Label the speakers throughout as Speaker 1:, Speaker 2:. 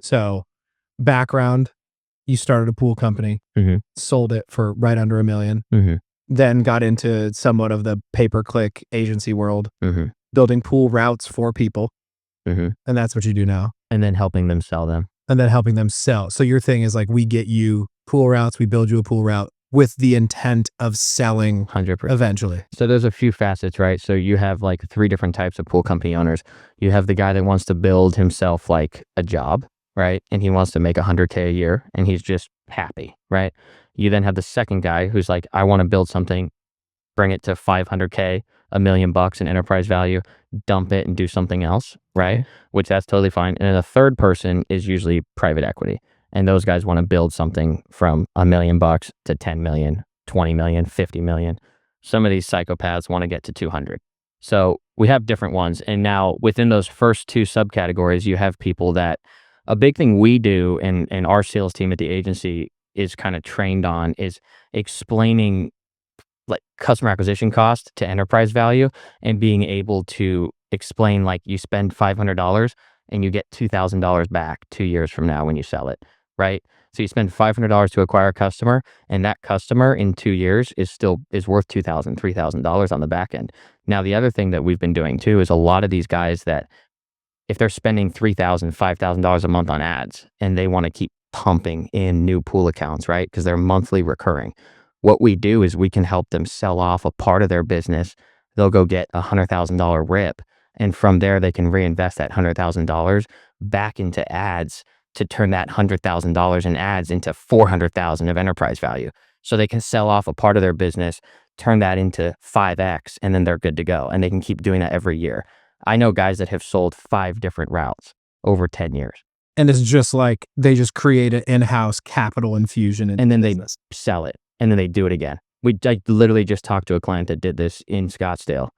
Speaker 1: So background, you started a pool company,
Speaker 2: Mm-hmm.
Speaker 1: sold it for right under $1 million,
Speaker 2: Mm-hmm.
Speaker 1: then got into somewhat of the pay-per-click agency world,
Speaker 2: Mm-hmm.
Speaker 1: building pool routes for people.
Speaker 2: Mm-hmm.
Speaker 1: And that's what you do now.
Speaker 2: And then helping them sell them.
Speaker 1: And then helping them sell. So your thing is like, we get you pool routes, we build you a pool route with the intent of selling
Speaker 2: 100%.
Speaker 1: eventually.
Speaker 2: So there's a few facets, right? So you have like 3 different types of pool company owners. You have the guy that wants to build himself like a job, right? And he wants to make $100K a year and he's just happy, right? You then have the second guy who's like, I want to build something, bring it to $500K, $1 million in enterprise value, dump it and do something else, right? Which that's totally fine. And then the third person is usually private equity. And those guys want to build something from $1 million to 10 million, 20 million, 50 million. Some of these psychopaths want to get to 200. So we have different ones. And now within those first 2 subcategories, you have people that a big thing we do and our sales team at the agency is kind of trained on is explaining like customer acquisition cost to enterprise value and being able to explain like you spend $500 and you get $2,000 back 2 years from now when you sell it, right? So you spend $500 to acquire a customer and that customer in 2 years is worth $2,000, $3,000 on the back end. Now, the other thing that we've been doing too is a lot of these guys that if they're spending $3,000, $5,000 a month on ads and they want to keep pumping in new pool accounts, right? Because they're monthly recurring. What we do is we can help them sell off a part of their business. They'll go get a $100,000 rip. And from there, they can reinvest that $100,000 back into ads to turn that $100,000 in ads into $400,000 of enterprise value. So they can sell off a part of their business, turn that into 5X, and then they're good to go. And they can keep doing that every year. I know guys that have sold 5 different routes over 10 years.
Speaker 1: And it's just like they just create an in-house capital infusion
Speaker 2: and then
Speaker 1: business.
Speaker 2: They sell it and then they do it again. I literally just talked to a client that did this in Scottsdale.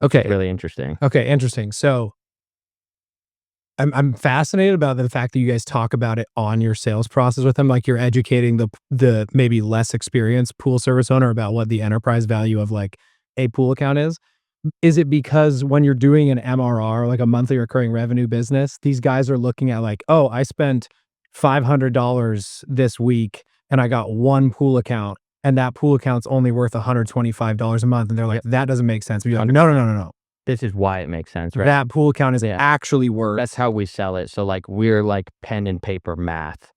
Speaker 1: Okay.
Speaker 2: Really interesting.
Speaker 1: Okay, interesting. So I'm fascinated about the fact that you guys talk about it on your sales process with them. Like you're educating the maybe less experienced pool service owner about what the enterprise value of like a pool account is. Is it because when you're doing an MRR, like a monthly recurring revenue business, these guys are looking at like, oh, I spent $500 this week and I got one pool account and that pool account's only worth $125 a month. And they're like, that doesn't make sense. But you're like, no.
Speaker 2: This is why it makes sense, right?
Speaker 1: That pool account is actually worth.
Speaker 2: That's how we sell it. So like we're like pen and paper math.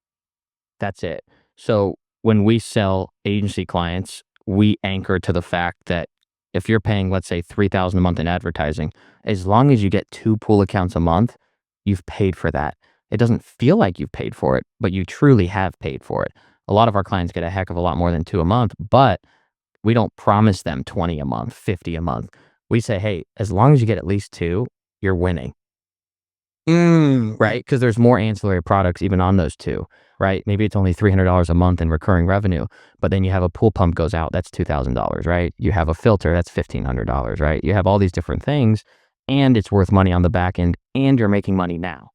Speaker 2: That's it. So when we sell agency clients, we anchor to the fact that if you're paying, let's say $3,000 a month in advertising, as long as you get 2 pool accounts a month, you've paid for that. It doesn't feel like you've paid for it, but you truly have paid for it. A lot of our clients get a heck of a lot more than 2 a month, but we don't promise them 20 a month, 50 a month. We say, hey, as long as you get at least 2, you're winning. Right? Because there's more ancillary products even on those 2, right? Maybe it's only $300 a month in recurring revenue, but then you have a pool pump goes out, that's $2,000, right? You have a filter, that's $1,500, right? You have all these different things and it's worth money on the back end and you're making money now.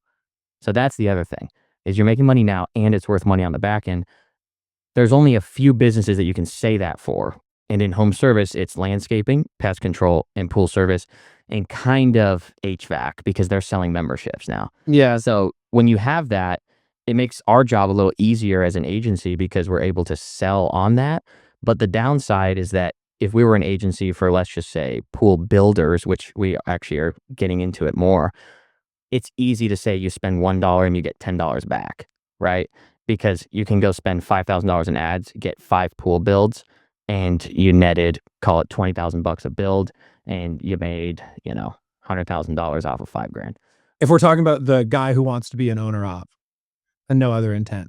Speaker 2: So that's the other thing is you're making money now and it's worth money on the back end. There's only a few businesses that you can say that for. And in home service, it's landscaping, pest control, and pool service, and kind of HVAC because they're selling memberships now.
Speaker 1: Yeah.
Speaker 2: So when you have that, it makes our job a little easier as an agency because we're able to sell on that. But the downside is that if we were an agency for, let's just say, pool builders, which we actually are getting into it more, it's easy to say you spend $1 and you get $10 back, right? Because you can go spend $5,000 in ads, get 5 pool builds, and you netted, call it $20,000 a build, and you made, $100,000 off of $5,000.
Speaker 1: If we're talking about the guy who wants to be an owner of and no other intent,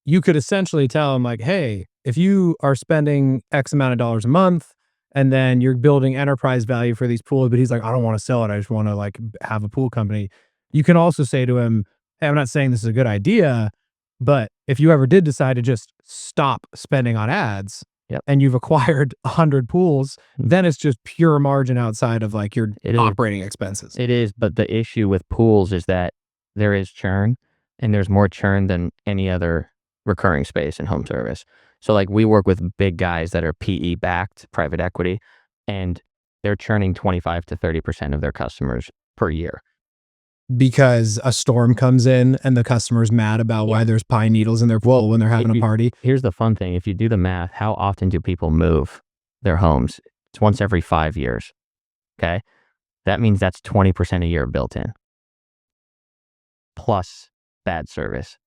Speaker 1: you could essentially tell him like, hey, if you are spending X amount of dollars a month and then you're building enterprise value for these pools, but he's like, I don't want to sell it. I just want to like have a pool company. You can also say to him, hey, I'm not saying this is a good idea, but if you ever did decide to just stop spending on ads, and you've acquired 100 pools, then it's just pure margin outside of like your operating expenses.
Speaker 2: It is, but the issue with pools is that there is churn, and there's more churn than any other recurring space in home service. So like we work with big guys that are PE backed, private equity, and they're churning 25 to 30% of their customers per year.
Speaker 1: because a storm comes in and the customer's mad about why there's pine needles in their pool when they're having a party.
Speaker 2: Here's the fun thing. If you do the math, how often do people move their homes? It's once every 5 years. Okay. That means that's 20% a year built in, plus bad service.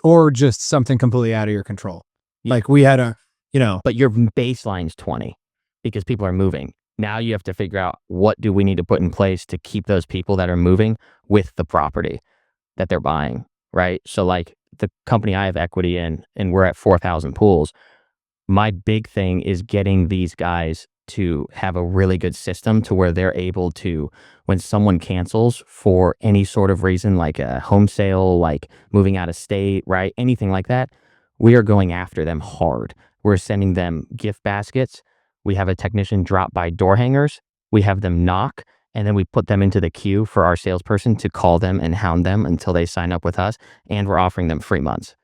Speaker 1: Or just something completely out of your control.
Speaker 2: Yeah.
Speaker 1: Like we had a,
Speaker 2: But your baseline's 20 because people are moving. Now you have to figure out, what do we need to put in place to keep those people that are moving with the property that they're buying, right? So like the company I have equity in, and we're at 4,000 pools. My big thing is getting these guys to have a really good system to where they're able to, when someone cancels for any sort of reason, like a home sale, like moving out of state, right? Anything like that, we are going after them hard. We're sending them gift baskets. We have a technician drop by door hangers. We have them knock, and then we put them into the queue for our salesperson to call them and hound them until they sign up with us. And we're offering them free months,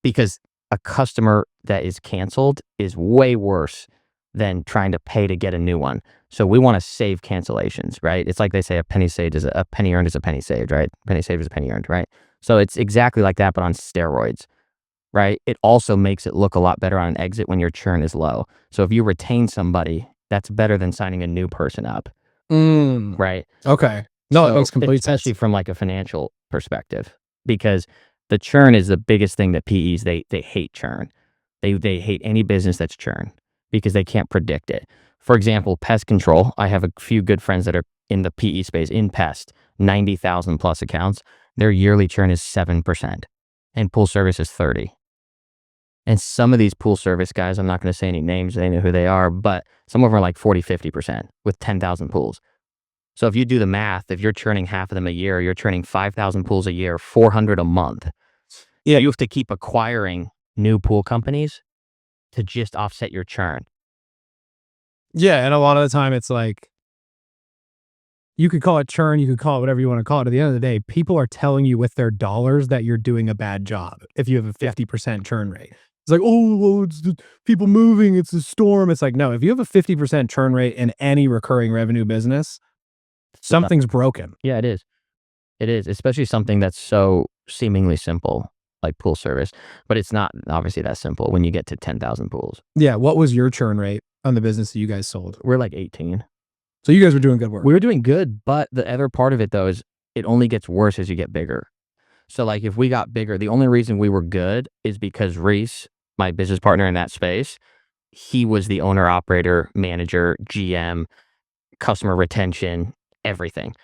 Speaker 2: because a customer that is canceled is way worse than trying to pay to get a new one. So we want to save cancellations, right? It's like they say, a penny saved is a penny earned is a penny saved, right? Penny saved is a penny earned, right? So it's exactly like that, but on steroids, right? It also makes it look a lot better on an exit when your churn is low. So if you retain somebody, that's better than signing a new person up, right?
Speaker 1: Okay. No,
Speaker 2: So,
Speaker 1: it makes complete
Speaker 2: especially
Speaker 1: sense.
Speaker 2: from like a financial perspective, because the churn is the biggest thing that PEs, they hate churn. They hate any business that's churn because they can't predict it. For example, pest control. I have a few good friends that are in the PE space, in pest, 90,000 plus accounts. Their yearly churn is 7%, and pool service is 30. And some of these pool service guys, I'm not going to say any names, they know who they are, but some of them are like 40, 50% with 10,000 pools. So if you do the math, if you're churning half of them a year, you're churning 5,000 pools a year, 400 a month.
Speaker 1: Yeah.
Speaker 2: You have to keep acquiring new pool companies to just offset your churn.
Speaker 1: Yeah, and a lot of the time it's like, you could call it churn, you could call it whatever you want to call it. At the end of the day, people are telling you with their dollars that you're doing a bad job if you have a 50% churn rate. It's like, oh, well, it's the people moving, it's a storm. It's like, no, if you have a 50% churn rate in any recurring revenue business, something's broken.
Speaker 2: Yeah, it is. It is, especially something that's so seemingly simple, like pool service, but it's not obviously that simple when you get to 10,000 pools.
Speaker 1: Yeah. What was your churn rate on the business that you guys sold?
Speaker 2: We're like 18.
Speaker 1: So you guys were doing good work.
Speaker 2: We were doing good, but the other part of it though is it only gets worse as you get bigger. So like if we got bigger, the only reason we were good is because Reese, my business partner in that space, he was the owner, operator, manager, GM, customer retention, everything.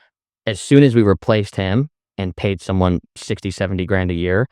Speaker 2: As soon as we replaced him and paid someone 60, 70 grand a year,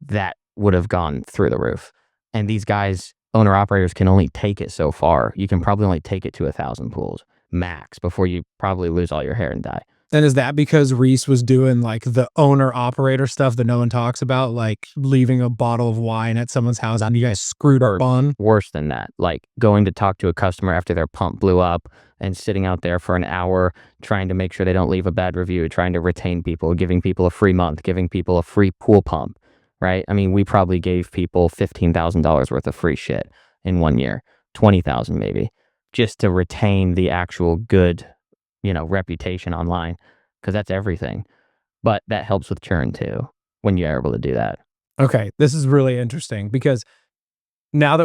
Speaker 2: that would have gone through the roof. And these guys, owner operators, can only take it so far. You can probably only take it to 1,000 pools max before you probably lose all your hair and die.
Speaker 1: And is that because Reese was doing like the owner operator stuff that no one talks about, like leaving a bottle of wine at someone's house and you guys screwed up on?
Speaker 2: Worse than that, like going to talk to a customer after their pump blew up and sitting out there for an hour trying to make sure they don't leave a bad review, trying to retain people, giving people a free month, giving people a free pool pump, right? I mean, we probably gave people $15,000 worth of free shit in 1 year, 20,000 maybe, just to retain the actual good, reputation online, because that's everything. But that helps with churn too when you're able to do that.
Speaker 1: Okay, this is really interesting because now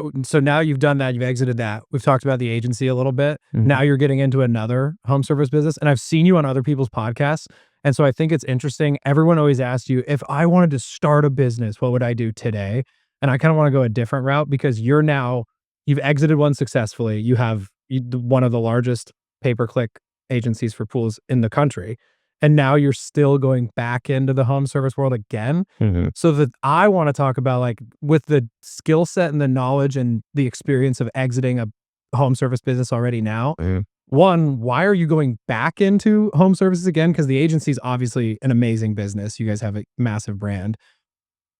Speaker 1: you've done that, you've exited that. We've talked about the agency a little bit.
Speaker 2: Mhm.
Speaker 1: Now you're getting into another home service business, and I've seen you on other people's podcasts. And so I think it's interesting. Everyone always asks you, if I wanted to start a business, what would I do today? And I kind of want to go a different route because you've exited one successfully. You have one of the largest pay-per-click agencies for pools in the country. And now you're still going back into the home service world again.
Speaker 2: Mhm.
Speaker 1: So that I want to talk about, like, with the skill set and the knowledge and the experience of exiting a home service business already now.
Speaker 2: Mhm.
Speaker 1: One, why are you going back into home services again? Because the agency is obviously an amazing business. You guys have a massive brand.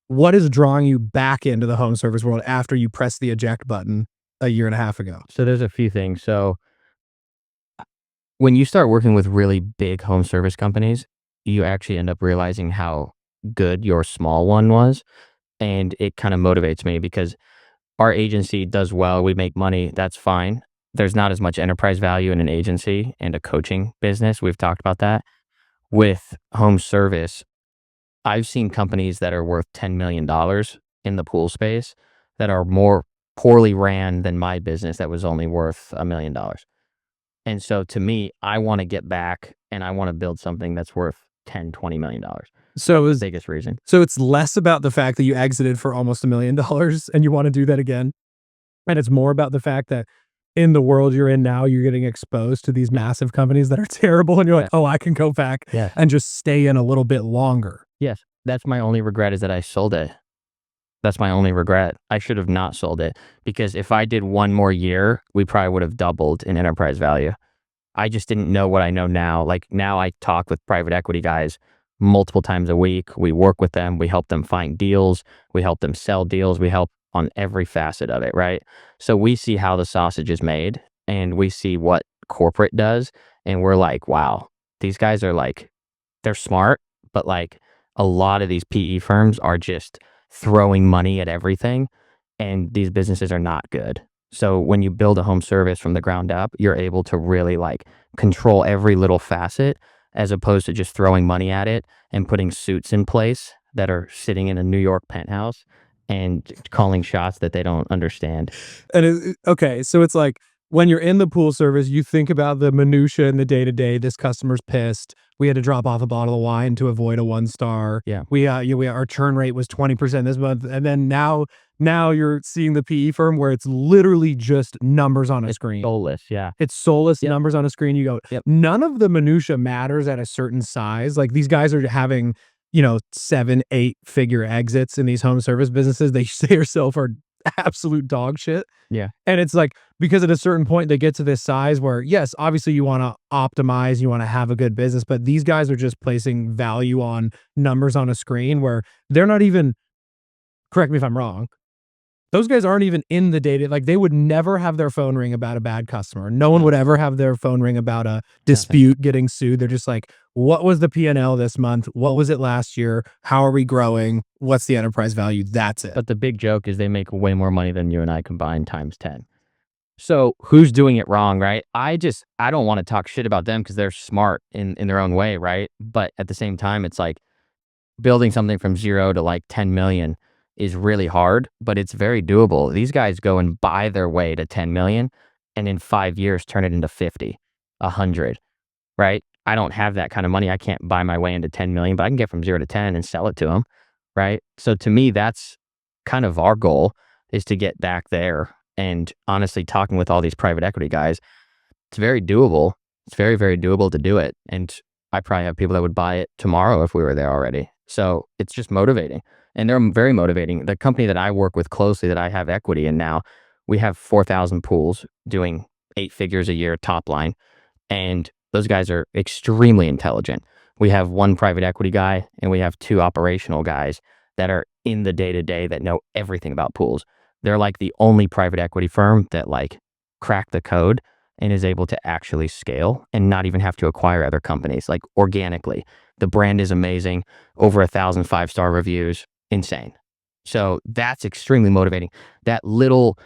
Speaker 1: What is drawing you back into the home service world after you pressed the eject button a year and a half ago?
Speaker 2: So there's a few things. So when you start working with really big home service companies, you actually end up realizing how good your small one was. And it kind of motivates me because our agency does well. We make money. That's fine. There's not as much enterprise value in an agency and a coaching business. We've talked about that. with home service, I've seen companies that are worth $10 million in the pool space that are more poorly ran than my business that was only worth $1 million. And so to me, I want to get back and I want to build something that's worth 10, $20 million.
Speaker 1: So it was,
Speaker 2: Biggest reason.
Speaker 1: so it's less about the fact that you exited for almost $1 million and you want to do that again. And it's more about the fact that in the world you're in now, you're getting exposed to these massive companies that are terrible. And you're like, oh, I can go back
Speaker 2: Yes.
Speaker 1: and just stay in a little bit longer.
Speaker 2: Yes. That's my only regret is that I sold it. That's my only regret. I should have not sold it because if I did one more year, we probably would have doubled in enterprise value. I just didn't know what I know now. Like now I talk with private equity guys multiple times a week. We work with them. We help them find deals. We help them sell deals. We help on every facet of it, right? So we see how the sausage is made and we see what corporate does. And we're like, wow, these guys are like, they're smart, but like a lot of these PE firms are just throwing money at everything and these businesses are not good. So when you build a home service from the ground up, you're able to really like control every little facet as opposed to just throwing money at it and putting suits in place that are sitting in a New York penthouse and calling shots that they don't understand.
Speaker 1: And okay, so it's like when you're in the pool service, you think about the minutia and the day to day. This customer's pissed. We had to drop off a bottle of wine to avoid a 1-star.
Speaker 2: Yeah.
Speaker 1: Our churn rate was 20% this month, and then now you're seeing the PE firm where it's literally just numbers on a screen.
Speaker 2: Soulless, yeah.
Speaker 1: It's soulless numbers on a screen. You go,
Speaker 2: Yep.
Speaker 1: none of the minutia matters at a certain size. Like these guys are having 7-8 figure exits in these home service businesses. They say yourself are absolute dog shit.
Speaker 2: Yeah.
Speaker 1: And it's like, because at a certain point they get to this size where, yes, obviously you want to optimize, you want to have a good business, but these guys are just placing value on numbers on a screen where they're not even, correct me if I'm wrong, those guys aren't even in the data. Like they would never have their phone ring about a bad customer. No one would ever have their phone ring about a dispute getting sued. They're just like, what was the P&L this month? What was it last year? How are we growing? What's the enterprise value? That's it.
Speaker 2: But the big joke is they make way more money than you and I combined times 10. So who's doing it wrong, right? I don't want to talk shit about them because they're smart in their own way, right? But at the same time, it's like building something from 0 to like 10 million is really hard, but it's very doable. These guys go and buy their way to 10 million and in 5 years turn it into 50, 100, right? I don't have that kind of money. I can't buy my way into 10 million, but I can get from 0 to 10 and sell it to them, right? So to me, that's kind of our goal is to get back there. And honestly, talking with all these private equity guys, it's very doable. It's very, very doable to do it. And I probably have people that would buy it tomorrow if we were there already. So it's just motivating. And they're very motivating. The company that I work with closely that I have equity in now, we have 4,000 pools doing 8 figures a year top line. And those guys are extremely intelligent. We have one private equity guy and we have 2 operational guys that are in the day-to-day that know everything about pools. They're like the only private equity firm that like cracked the code and is able to actually scale and not even have to acquire other companies like organically. The brand is amazing. Over 1,000 5-star reviews. Insane. So that's extremely motivating. That little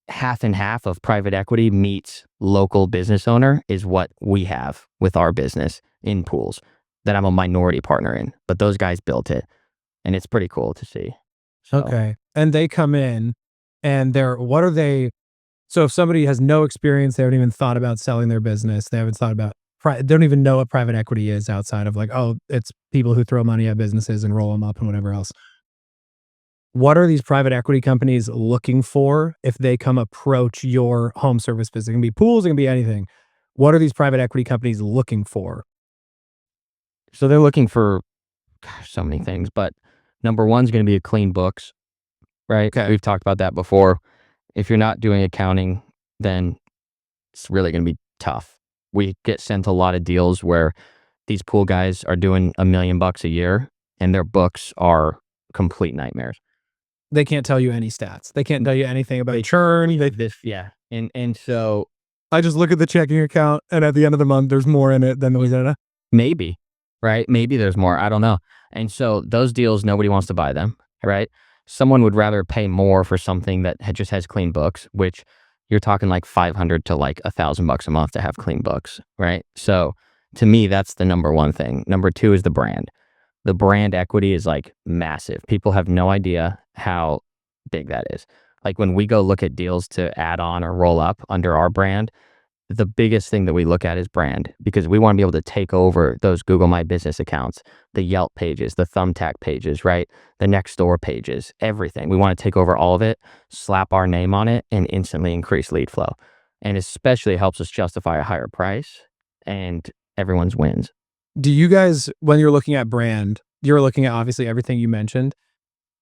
Speaker 2: half and half of private equity meets local business owner is what we have with our business in pools that I'm a minority partner in, but those guys built it and it's pretty cool to see. So,
Speaker 1: Okay. And they come in and so if somebody has no experience, they haven't even thought about selling their business, they haven't thought about, they don't even know what private equity is outside of like, oh, it's people who throw money at businesses and roll them up and whatever else. What are these private equity companies looking for if they come approach your home service business? It can be pools, it can be anything. What are these private equity companies looking for?
Speaker 2: so they're looking for so many things, but number one is going to be a clean books, right?
Speaker 1: Okay.
Speaker 2: We've talked about that before. If you're not doing accounting, then it's really going to be tough. We get sent a lot of deals where these pool guys are doing $1 million a year and their books are complete nightmares.
Speaker 1: They can't tell you any stats. They can't tell you anything about churn.
Speaker 2: Yeah. And so
Speaker 1: I just look at the checking account and at the end of the month, there's more in it than there was in it.
Speaker 2: maybe, right? Maybe there's more. I don't know. And so those deals, nobody wants to buy them, right? Someone would rather pay more for something that just has clean books, which you're talking like 500 to like $1,000 a month to have clean books, right? So to me, that's the number one thing. Number two is the brand. The brand equity is like massive. People have no idea how big that is. Like when we go look at deals to add on or roll up under our brand, the biggest thing that we look at is brand, because we want to be able to take over those Google My Business accounts, the Yelp pages, the Thumbtack pages, right? The Nextdoor pages, everything. We want to take over all of it, slap our name on it, and instantly increase lead flow. And especially helps us justify a higher price, and everyone's wins.
Speaker 1: Do you guys, when you're looking at brand, you're looking at obviously everything you mentioned.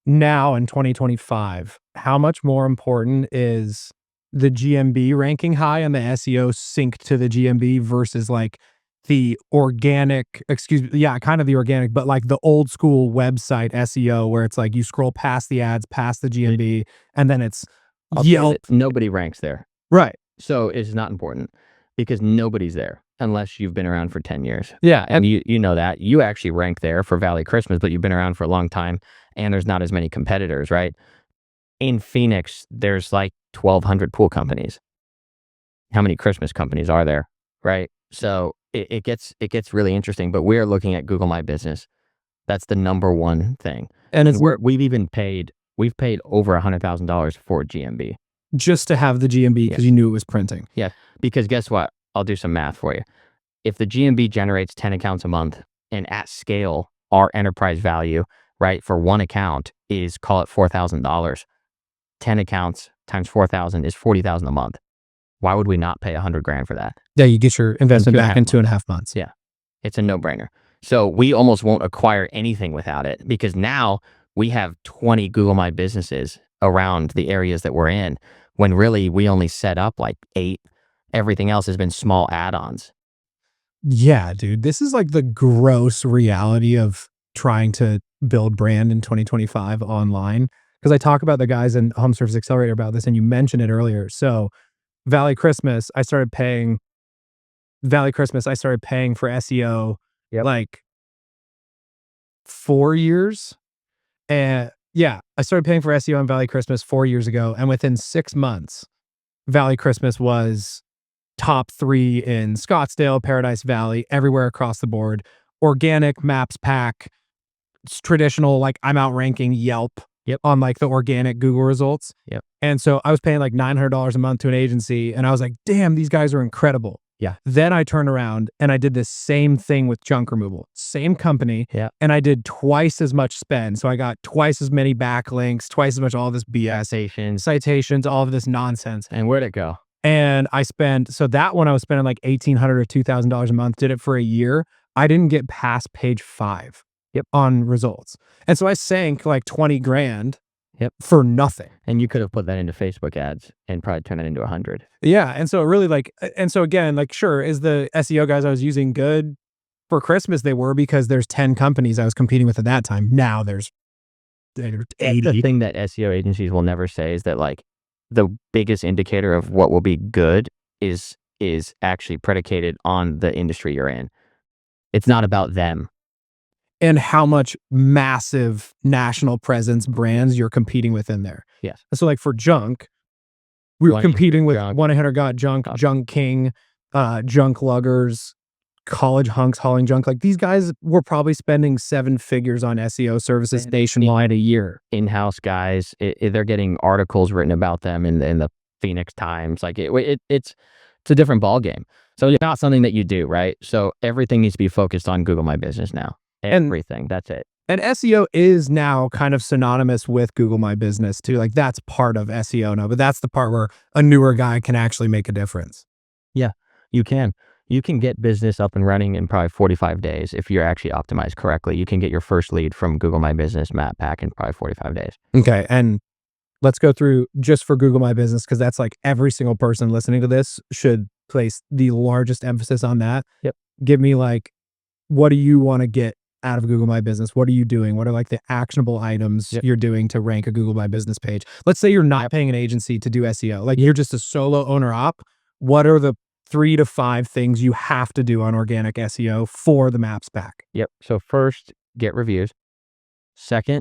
Speaker 1: Now in 2025, how much more important is the GMB ranking high and the SEO sync to the GMB versus like the organic, kind of the organic, but like the old school website SEO where it's like you scroll past the ads, past the GMB, and then it's Yelp.
Speaker 2: Nobody ranks there.
Speaker 1: Right.
Speaker 2: So it's not important because nobody's there unless you've been around for 10 years.
Speaker 1: Yeah.
Speaker 2: And you know that. You actually rank there for Valley Christmas, but you've been around for a long time and there's not as many competitors, right? In Phoenix, there's like 1,200 pool companies. How many Christmas companies are there, right? So it gets really interesting, but we're looking at Google My Business. That's the number one thing. And we've paid over $100,000 for GMB.
Speaker 1: Just to have the GMB because you knew it was printing.
Speaker 2: Yeah, because guess what? I'll do some math for you. If the GMB generates 10 accounts a month and at scale, our enterprise value, right, for one account is, call it $4,000. 10 accounts times 4,000 is 40,000 a month. Why would we not pay $100,000 for that?
Speaker 1: Yeah, you get your investment back in 2.5 months.
Speaker 2: Yeah, it's a no-brainer. So we almost won't acquire anything without it because now we have 20 Google My Businesses around the areas that we're in, when really we only set up like 8. Everything else has been small add-ons.
Speaker 1: Yeah, dude, this is like the gross reality of trying to build brand in 2025 online. Because I talk about the guys in Home Service Accelerator about this, and you mentioned it earlier. So Valley Christmas, I started paying for SEO like 4 years. And yeah, I started paying for SEO on Valley Christmas 4 years ago. And within 6 months, Valley Christmas was top 3 in Scottsdale, Paradise Valley, everywhere across the board. Organic, Maps Pack, traditional, like I'm outranking Yelp on like the organic Google results. And so I was paying like $900 a month to an agency and I was like, damn, these guys are incredible.
Speaker 2: Yeah.
Speaker 1: Then I turned around and I did this same thing with junk removal, same company.
Speaker 2: Yeah.
Speaker 1: And I did twice as much spend. So I got twice as many backlinks, twice as much, all this BS, citations, all of this nonsense.
Speaker 2: And where'd it go?
Speaker 1: And I spent, so that one I was spending like $1,800 or $2,000 a month, did it for a year. I didn't get past page 5 on results. And so I sank like 20 grand for nothing.
Speaker 2: And you could have put that into Facebook ads and probably turn that into 100.
Speaker 1: Yeah. And so really like, and so again, like, sure, is the SEO guys I was using good for Christmas? They were, because there's 10 companies I was competing with at that time. Now there's 80.
Speaker 2: The thing that SEO agencies will never say is that like the biggest indicator of what will be good is actually predicated on the industry you're in. It's not about them.
Speaker 1: And how much massive national presence brands you're competing with in there.
Speaker 2: Yes.
Speaker 1: So like for junk, we were competing with 1-800-GOT-JUNK, Junk King, Junk Luggers, College Hunks hauling junk. Like these guys were probably spending 7 figures on SEO services nationwide a year.
Speaker 2: In-house guys, they're getting articles written about them in the Phoenix Times. Like it's a different ballgame. So it's not something that you do, right? So everything needs to be focused on Google My Business now. Everything. That's it.
Speaker 1: And SEO is now kind of synonymous with Google My Business too. Like that's part of SEO now, but that's the part where a newer guy can actually make a difference.
Speaker 2: Yeah, you can. You can get business up and running in probably 45 days if you're actually optimized correctly. You can get your first lead from Google My Business Map Pack in probably 45 days.
Speaker 1: Okay. And let's go through just for Google My Business, because that's like every single person listening to this should place the largest emphasis on that. Give me like, what do you want to get out of Google My Business? What are you doing? What are like the actionable items you're doing to rank a Google My Business page? Let's say you're not paying an agency to do SEO. Like you're just a solo owner op. What are the 3 to 5 things you have to do on organic SEO for the Maps Pack?
Speaker 2: So first, get reviews. Second,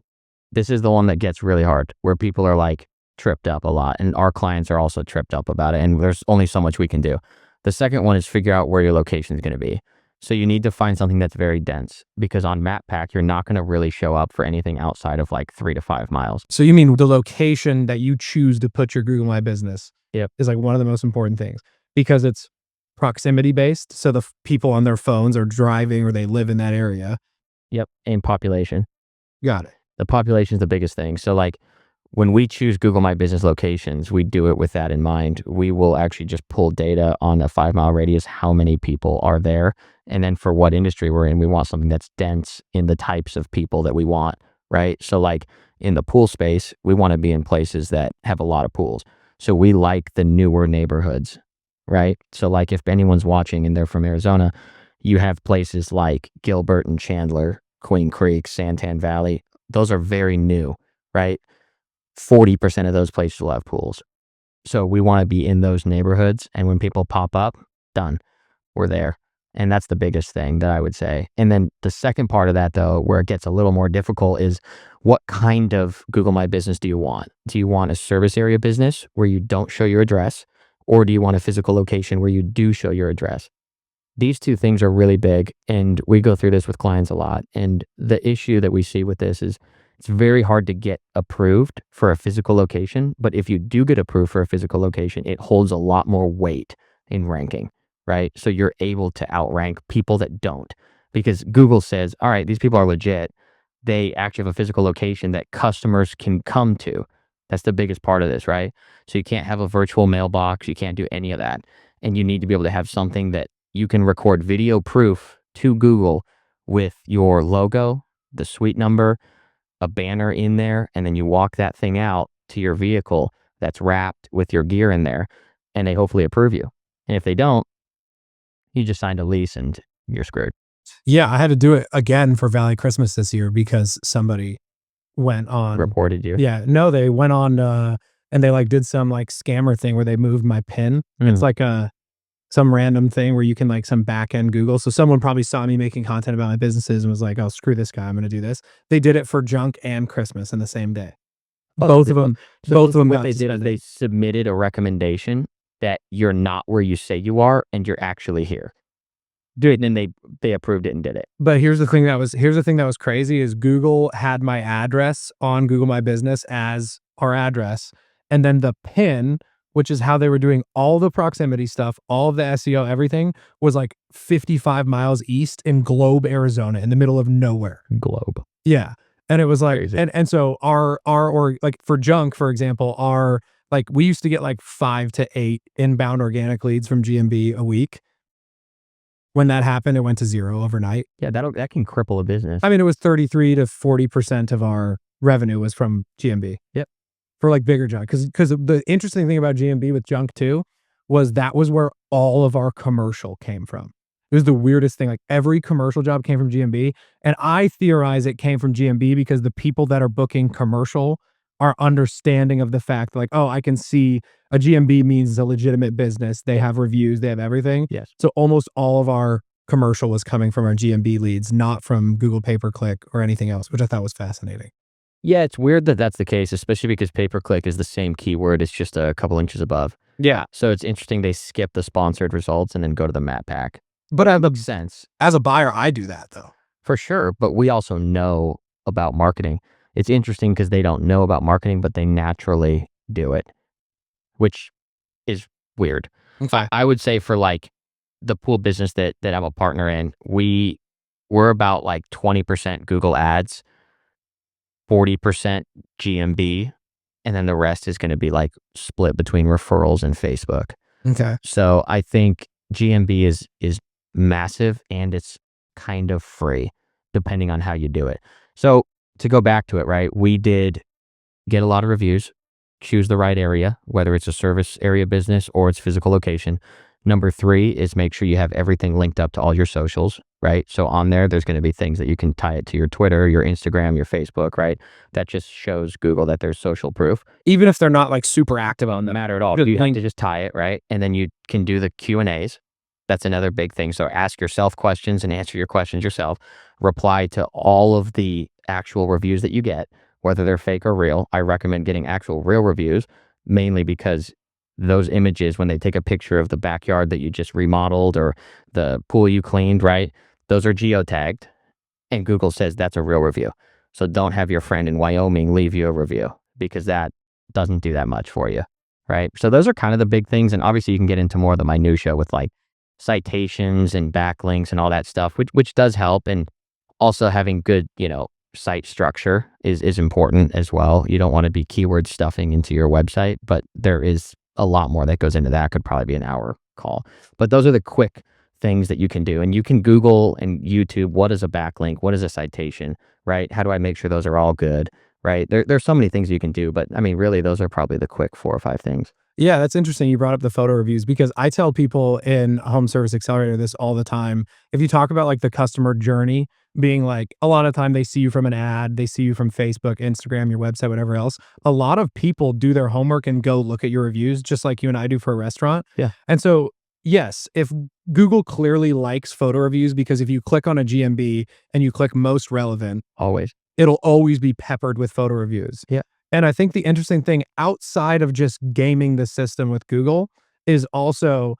Speaker 2: this is the one that gets really hard, where people are like tripped up a lot, and our clients are also tripped up about it, and there's only so much we can do. The second one is figure out where your location is going to be. So you need to find something that's very dense, because on Map Pack, you're not going to really show up for anything outside of like 3 to 5 miles.
Speaker 1: So you mean the location that you choose to put your Google My Business
Speaker 2: Yep.
Speaker 1: is like one of the most important things because it's proximity based. So the people on their phones are driving or they live in that area.
Speaker 2: Yep. And population.
Speaker 1: Got it.
Speaker 2: The population is the biggest thing. So like when we choose Google My Business locations, we do it with that in mind. We will actually just pull data on a 5-mile radius, how many people are there. And then for what industry we're in, we want something that's dense in the types of people that we want, right? So like in the pool space, we want to be in places that have a lot of pools. So we like the newer neighborhoods, right? So like if anyone's watching and they're from Arizona, you have places like Gilbert and Chandler, Queen Creek, Santan Valley. Those are very new, right? 40% of those places will have pools. So we want to be in those neighborhoods. And when people pop up, done, we're there. And that's the biggest thing that I would say. And then the second part of that, though, where it gets a little more difficult is what kind of Google My Business do you want? Do you want a service area business where you don't show your address? Or do you want a physical location where you do show your address? These two things are really big. And we go through this with clients a lot. And the issue that we see with this is it's very hard to get approved for a physical location. But if you do get approved for a physical location, it holds a lot more weight in ranking, right? So you're able to outrank people that don't, because Google says, all right, these people are legit. They actually have a physical location that customers can come to. That's the biggest part of this, right? So you can't have a virtual mailbox. You can't do any of that. And you need to be able to have something that you can record video proof to Google with your logo, the suite number, a banner in there, and then you walk that thing out to your vehicle that's wrapped with your gear in there, and they hopefully approve you. And if they don't, you just signed a lease and you're screwed.
Speaker 1: Yeah, I had to do it again for Valley Christmas this year because somebody went on.
Speaker 2: Reported you.
Speaker 1: Yeah, no, they went on and they like did some like scammer thing where they moved my PIN. It's like some random thing where you can like some back end Google. So someone probably saw me making content about my businesses and was like, "Oh, screw this guy, I'm going to do this." They did it for junk and Christmas in the same day. Both of them. Both of them.
Speaker 2: What they did is they submitted a recommendation that you're not where you say you are and you're actually here. Dude, and then they approved it and did it.
Speaker 1: But here's the thing that was crazy is Google had my address on Google My Business as our address, and then the PIN, which is how they were doing all the proximity stuff, all of the SEO, everything was like 55 miles east in Globe, Arizona, in the middle of nowhere.
Speaker 2: Globe.
Speaker 1: Yeah. And it was like,
Speaker 2: Crazy.
Speaker 1: and so or like for junk, for example, like we used to get like 5 to 8 inbound organic leads from GMB a week. When that happened, it went to 0 overnight.
Speaker 2: Yeah, that can cripple a business.
Speaker 1: I mean, it was 33 to 40% of our revenue was from GMB.
Speaker 2: Yep.
Speaker 1: For like bigger junk. Because the interesting thing about GMB with junk too was that was where all of our commercial came from. It was the weirdest thing. Like every commercial job came from GMB. And I theorize it came from GMB because the people that are booking commercial are understanding of the fact like, oh, I can see a GMB means a legitimate business. They have reviews, they have everything.
Speaker 2: Yes.
Speaker 1: So almost all of our commercial was coming from our GMB leads, not from Google pay-per-click or anything else, which I thought was fascinating.
Speaker 2: Yeah, it's weird that that's the case, especially because pay-per-click is the same keyword. It's just a couple inches above.
Speaker 1: Yeah.
Speaker 2: So it's interesting they skip the sponsored results and then go to the map pack.
Speaker 1: But
Speaker 2: That makes sense.
Speaker 1: as a buyer, I do that though.
Speaker 2: For sure. But we also know about marketing. It's interesting because they don't know about marketing, but they naturally do it, which is weird.
Speaker 1: Okay.
Speaker 2: I would say for like the pool business that I'm a partner in, we're about like 20% Google ads, 40% GMB, and then the rest is going to be like split between referrals and Facebook.
Speaker 1: Okay.
Speaker 2: So I think GMB is massive and it's kind of free depending on how you do it. So to go back to it, right? We did get a lot of reviews, choose the right area, whether it's a service area business or it's physical location. Number 3 is make sure you have everything linked up to all your socials, right? So on there's going to be things that you can tie it to your Twitter, your Instagram, your Facebook, right? That just shows Google that there's social proof.
Speaker 1: Even if they're not like super active on them.
Speaker 2: Matter at all. You have to just tie it, right? And then you can do the Q&As. That's another big thing. So ask yourself questions and answer your questions yourself. Reply to all of the actual reviews that you get, whether they're fake or real. I recommend getting actual real reviews, mainly because those images, when they take a picture of the backyard that you just remodeled or the pool you cleaned, right? Those are geotagged, and Google says that's a real review. So don't have your friend in Wyoming leave you a review, because that doesn't do that much for you, right? So those are kind of the big things. And obviously you can get into more of the minutia with like citations and backlinks and all that stuff, which does help. And also having good, site structure is important as well. You don't want to be keyword stuffing into your website, but there is a lot more that goes into that. Could probably be an hour call. But those are the quick things that you can do. And you can Google and YouTube, what is a backlink? What is a citation, right? How do I make sure those are all good, right? There's so many things you can do, but I mean, really, those are probably the quick 4 or 5 things.
Speaker 1: Yeah, that's interesting. You brought up the photo reviews because I tell people in Home Service Accelerator this all the time. If you talk about like the customer journey being like a lot of time they see you from an ad, they see you from Facebook, Instagram, your website, whatever else. A lot of people do their homework and go look at your reviews just like you and I do for a restaurant.
Speaker 2: Yeah.
Speaker 1: And so, yes, if Google clearly likes photo reviews because if you click on a GMB and you click most relevant,
Speaker 2: Always.
Speaker 1: it'll always be peppered with photo reviews.
Speaker 2: Yeah.
Speaker 1: And I think the interesting thing outside of just gaming the system with Google is also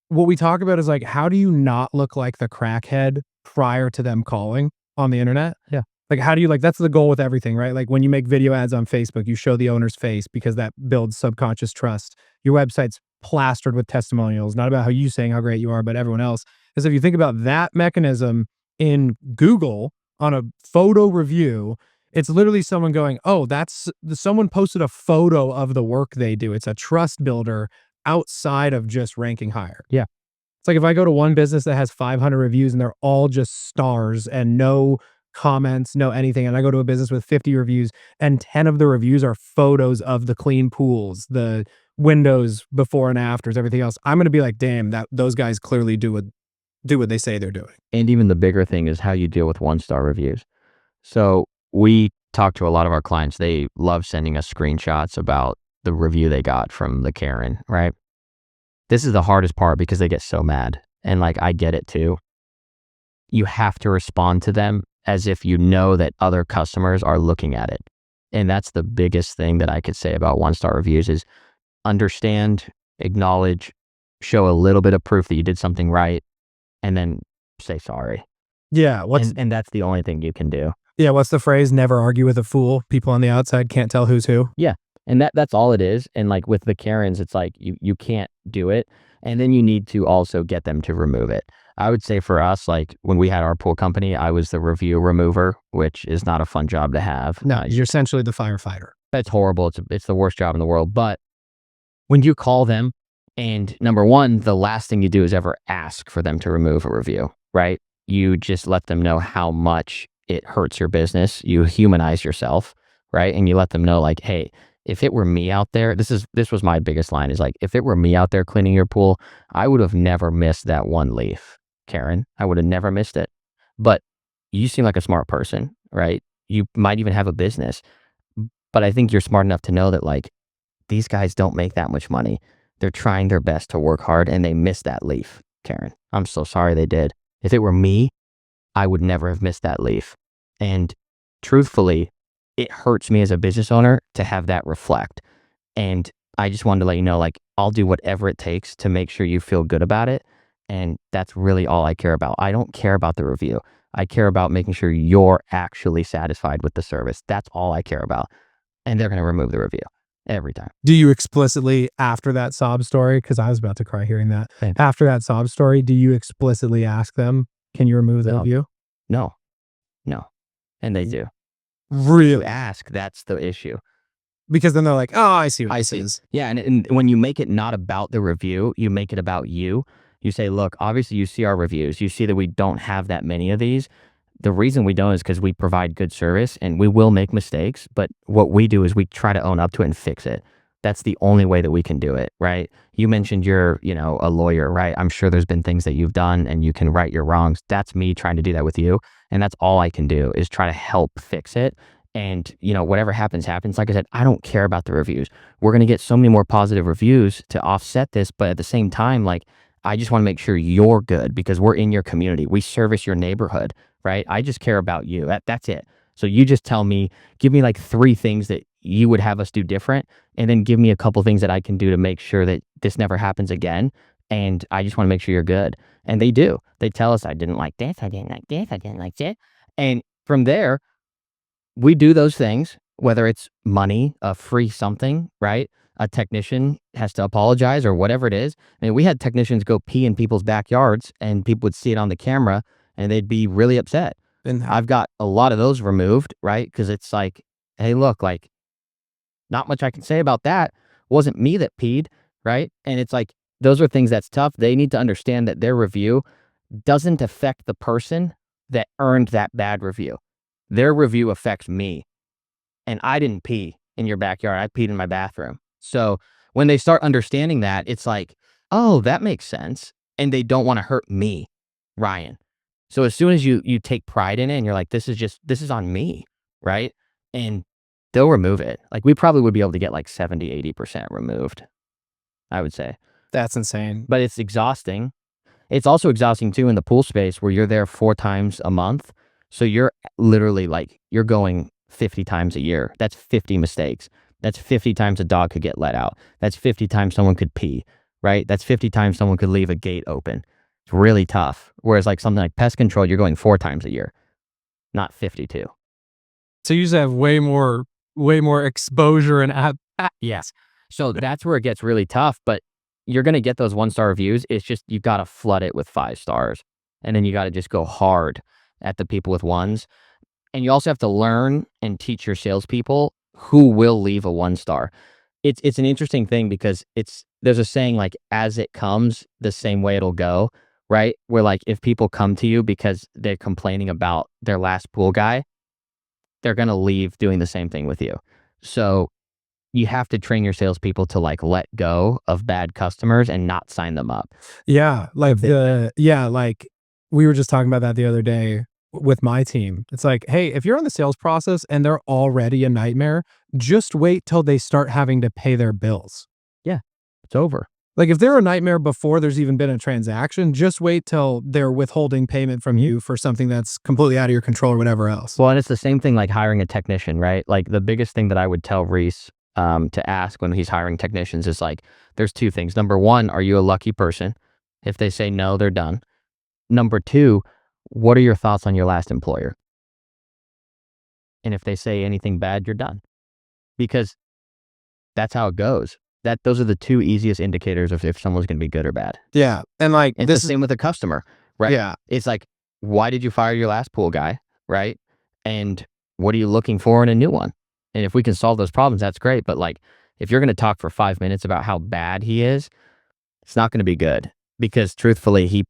Speaker 1: what we talk about is like, how do you not look like the crackhead prior to them calling on the internet?
Speaker 2: Yeah.
Speaker 1: Like, how do you like, that's the goal with everything, right? Like when you make video ads on Facebook, you show the owner's face because that builds subconscious trust. Your website's plastered with testimonials, not about how you saying how great you are, but everyone else. Because if you think about that mechanism in Google on a photo review, it's literally someone going, oh, someone posted a photo of the work they do. It's a trust builder outside of just ranking higher.
Speaker 2: Yeah.
Speaker 1: It's like if I go to one business that has 500 reviews and they're all just stars and no comments, no anything, and I go to a business with 50 reviews and 10 of the reviews are photos of the clean pools, the windows before and afters, everything else, I'm going to be like, damn, those guys clearly do what they say they're doing.
Speaker 2: And even the bigger thing is how you deal with 1-star reviews. So we talk to a lot of our clients. They love sending us screenshots about the review they got from the Karen, right? This is the hardest part because they get so mad. And like, I get it too. You have to respond to them as if you know that other customers are looking at it. And that's the biggest thing that I could say about 1-star reviews is understand, acknowledge, show a little bit of proof that you did something right, and then say sorry.
Speaker 1: Yeah.
Speaker 2: And that's the only thing you can do.
Speaker 1: Yeah, what's the phrase? Never argue with a fool. People on the outside can't tell who's who.
Speaker 2: Yeah. And that's all it is. And like with the Karens, it's like you can't do it. And then you need to also get them to remove it. I would say for us, like when we had our pool company, I was the review remover, which is not a fun job to have.
Speaker 1: No, you're essentially the firefighter.
Speaker 2: That's horrible. It's the worst job in the world. But when you call them, and number one, the last thing you do is ever ask for them to remove a review, right? You just let them know how much it hurts your business. You humanize yourself, right? And you let them know like, hey, if it were me out there, this was my biggest line is like, if it were me out there cleaning your pool, I would have never missed that one leaf, Karen. I would have never missed it. But you seem like a smart person, right? You might even have a business. But I think you're smart enough to know that like, these guys don't make that much money. They're trying their best to work hard and they missed that leaf, Karen. I'm so sorry they did. If it were me, I would never have missed that leaf. And truthfully, it hurts me as a business owner to have that reflect. And I just wanted to let you know, like, I'll do whatever it takes to make sure you feel good about it. And that's really all I care about. I don't care about the review. I care about making sure you're actually satisfied with the service. That's all I care about. And they're going to remove the review every time.
Speaker 1: Do you explicitly, after that sob story, because I was about to cry hearing that,
Speaker 2: Same.
Speaker 1: after that sob story, do you explicitly ask them, can you remove the review?
Speaker 2: No. And they do.
Speaker 1: Really?
Speaker 2: You ask, that's the issue.
Speaker 1: Because then they're like, oh, I see what this is.
Speaker 2: Yeah, and when you make it not about the review, you make it about you. You say, look, obviously you see our reviews. You see that we don't have that many of these. The reason we don't is because we provide good service and we will make mistakes. But what we do is we try to own up to it and fix it. That's the only way that we can do it, right? You mentioned you're, a lawyer, right? I'm sure there's been things that you've done and you can right your wrongs. That's me trying to do that with you. And that's all I can do is try to help fix it. And, whatever happens, happens. Like I said, I don't care about the reviews. We're going to get so many more positive reviews to offset this. But at the same time, like, I just want to make sure you're good because we're in your community. We service your neighborhood, right? I just care about you. That's it. So you just tell me, give me like 3 things that you would have us do different, and then give me a couple things that I can do to make sure that this never happens again, and I just wanna make sure you're good." And they do. They tell us, "I didn't like this, I didn't like this, I didn't like that." And from there, we do those things, whether it's money, a free something, right? A technician has to apologize or whatever it is. I mean, we had technicians go pee in people's backyards and people would see it on the camera and they'd be really upset.
Speaker 1: And
Speaker 2: I've got a lot of those removed, right? Because it's like, hey, look, like, not much I can say about that. Wasn't me that peed, right? And it's like, those are things that's tough. They need to understand that their review doesn't affect the person that earned that bad review. Their review affects me. And I didn't pee in your backyard. I peed in my bathroom. So when they start understanding that, it's like, oh, that makes sense. And they don't want to hurt me, Ryan. So as soon as you take pride in it and you're like, this is on me, right? And they'll remove it. Like we probably would be able to get like 70-80% removed, I would say.
Speaker 1: that's insane.
Speaker 2: But it's exhausting. It's also exhausting too in the pool space where you're there 4 times a month. So you're literally like, you're going 50 times a year. That's 50 mistakes. That's 50 times a dog could get let out. That's 50 times someone could pee, right? That's 50 times someone could leave a gate open. It's really tough. Whereas like something like pest control, you're going 4 times a year, not 52.
Speaker 1: So you just have way more exposure and
Speaker 2: Yes. So that's where it gets really tough, but you're going to get those 1-star reviews. It's just, you got to flood it with 5 stars. And then you got to just go hard at the people with 1s. And you also have to learn and teach your salespeople who will leave a 1-star. It's an interesting thing because there's a saying like, as it comes, the same way it'll go, right? Where like, if people come to you because they're complaining about their last pool guy, they're going to leave doing the same thing with you. So you have to train your salespeople to like let go of bad customers and not sign them up.
Speaker 1: yeah, like like we were just talking about that the other day with my team. It's like, hey, if you're in the sales process and they're already a nightmare, just wait till they start having to pay their bills.
Speaker 2: Yeah, it's over.
Speaker 1: Like if they're a nightmare before there's even been a transaction, just wait till they're withholding payment from you for something that's completely out of your control or whatever else.
Speaker 2: Well, and it's the same thing like hiring a technician, right? Like the biggest thing that I would tell Reese to ask when he's hiring technicians is like, there's 2 things. Number 1, are you a lucky person? If they say no, they're done. Number 2, what are your thoughts on your last employer? And if they say anything bad, you're done. Because that's how it goes. Those are the 2 easiest indicators of if someone's going to be good or bad.
Speaker 1: Yeah. And like
Speaker 2: It's the same with a customer, right?
Speaker 1: Yeah.
Speaker 2: It's like, why did you fire your last pool guy, right? And what are you looking for in a new one? And if we can solve those problems, that's great. But like, if you're going to talk for 5 minutes about how bad he is, it's not going to be good because truthfully, he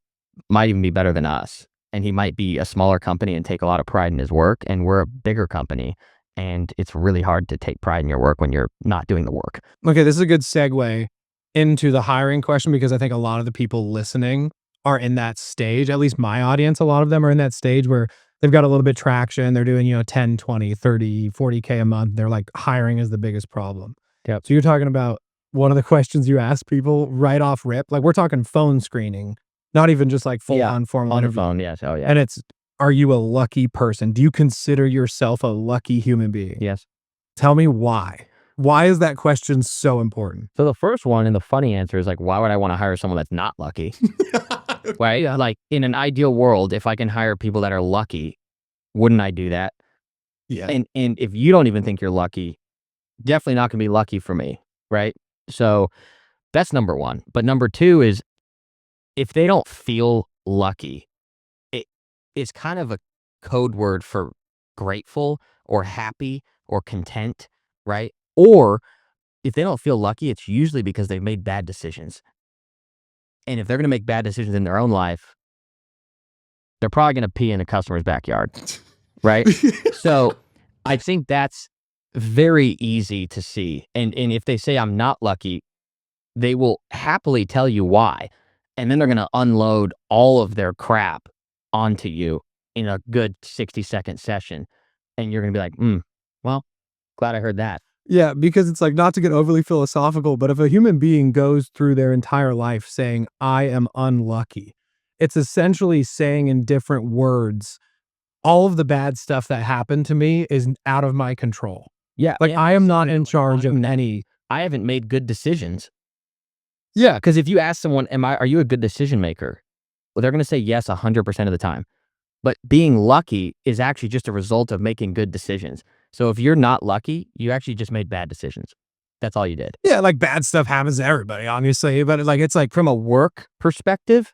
Speaker 2: might even be better than us. And he might be a smaller company and take a lot of pride in his work. And we're a bigger company. And it's really hard to take pride in your work when you're not doing the work.
Speaker 1: Okay, this is a good segue into the hiring question because I think a lot of the people listening are in that stage. At least my audience, a lot of them are in that stage where they've got a little bit of traction. They're doing, 10, 20, 30, 40K a month. They're like, hiring is the biggest problem.
Speaker 2: Yep.
Speaker 1: So you're talking about one of the questions you ask people right off rip. Like we're talking phone screening, not even just like full on formal
Speaker 2: On the
Speaker 1: interview.
Speaker 2: phone, yes. Oh, yeah.
Speaker 1: And it's, are you a lucky person? Do you consider yourself a lucky human being?
Speaker 2: Yes.
Speaker 1: Tell me why. Why is that question so important?
Speaker 2: So the first one and the funny answer is like, why would I want to hire someone that's not lucky? Right?
Speaker 1: Yeah.
Speaker 2: Like in an ideal world, if I can hire people that are lucky, wouldn't I do that?
Speaker 1: Yeah.
Speaker 2: And if you don't even think you're lucky, definitely not going to be lucky for me, right? So that's number 1. But number 2 is if they don't feel lucky, it is kind of a code word for grateful or happy or content, right? Or if they don't feel lucky, it's usually because they've made bad decisions. And if they're going to make bad decisions in their own life, they're probably going to pee in a customer's backyard, right? So I think that's very easy to see. And if they say I'm not lucky, they will happily tell you why. And then they're going to unload all of their crap onto you in a good 60-second session. And you're going to be like, well, glad I heard that.
Speaker 1: Yeah, because it's like, not to get overly philosophical, but if a human being goes through their entire life saying, I am unlucky, it's essentially saying in different words, all of the bad stuff that happened to me is out of my control.
Speaker 2: Yeah.
Speaker 1: Like,
Speaker 2: and
Speaker 1: I am not
Speaker 2: you know,
Speaker 1: in
Speaker 2: like,
Speaker 1: charge of any.
Speaker 2: I haven't made good decisions.
Speaker 1: Yeah.
Speaker 2: Because if you ask someone, are you a good decision maker? Well, they're going to say yes 100% of the time. But being lucky is actually just a result of making good decisions. So if you're not lucky, you actually just made bad decisions. That's all you did.
Speaker 1: Yeah, like, bad stuff happens to everybody, obviously, but, like, it's like
Speaker 2: From a work perspective,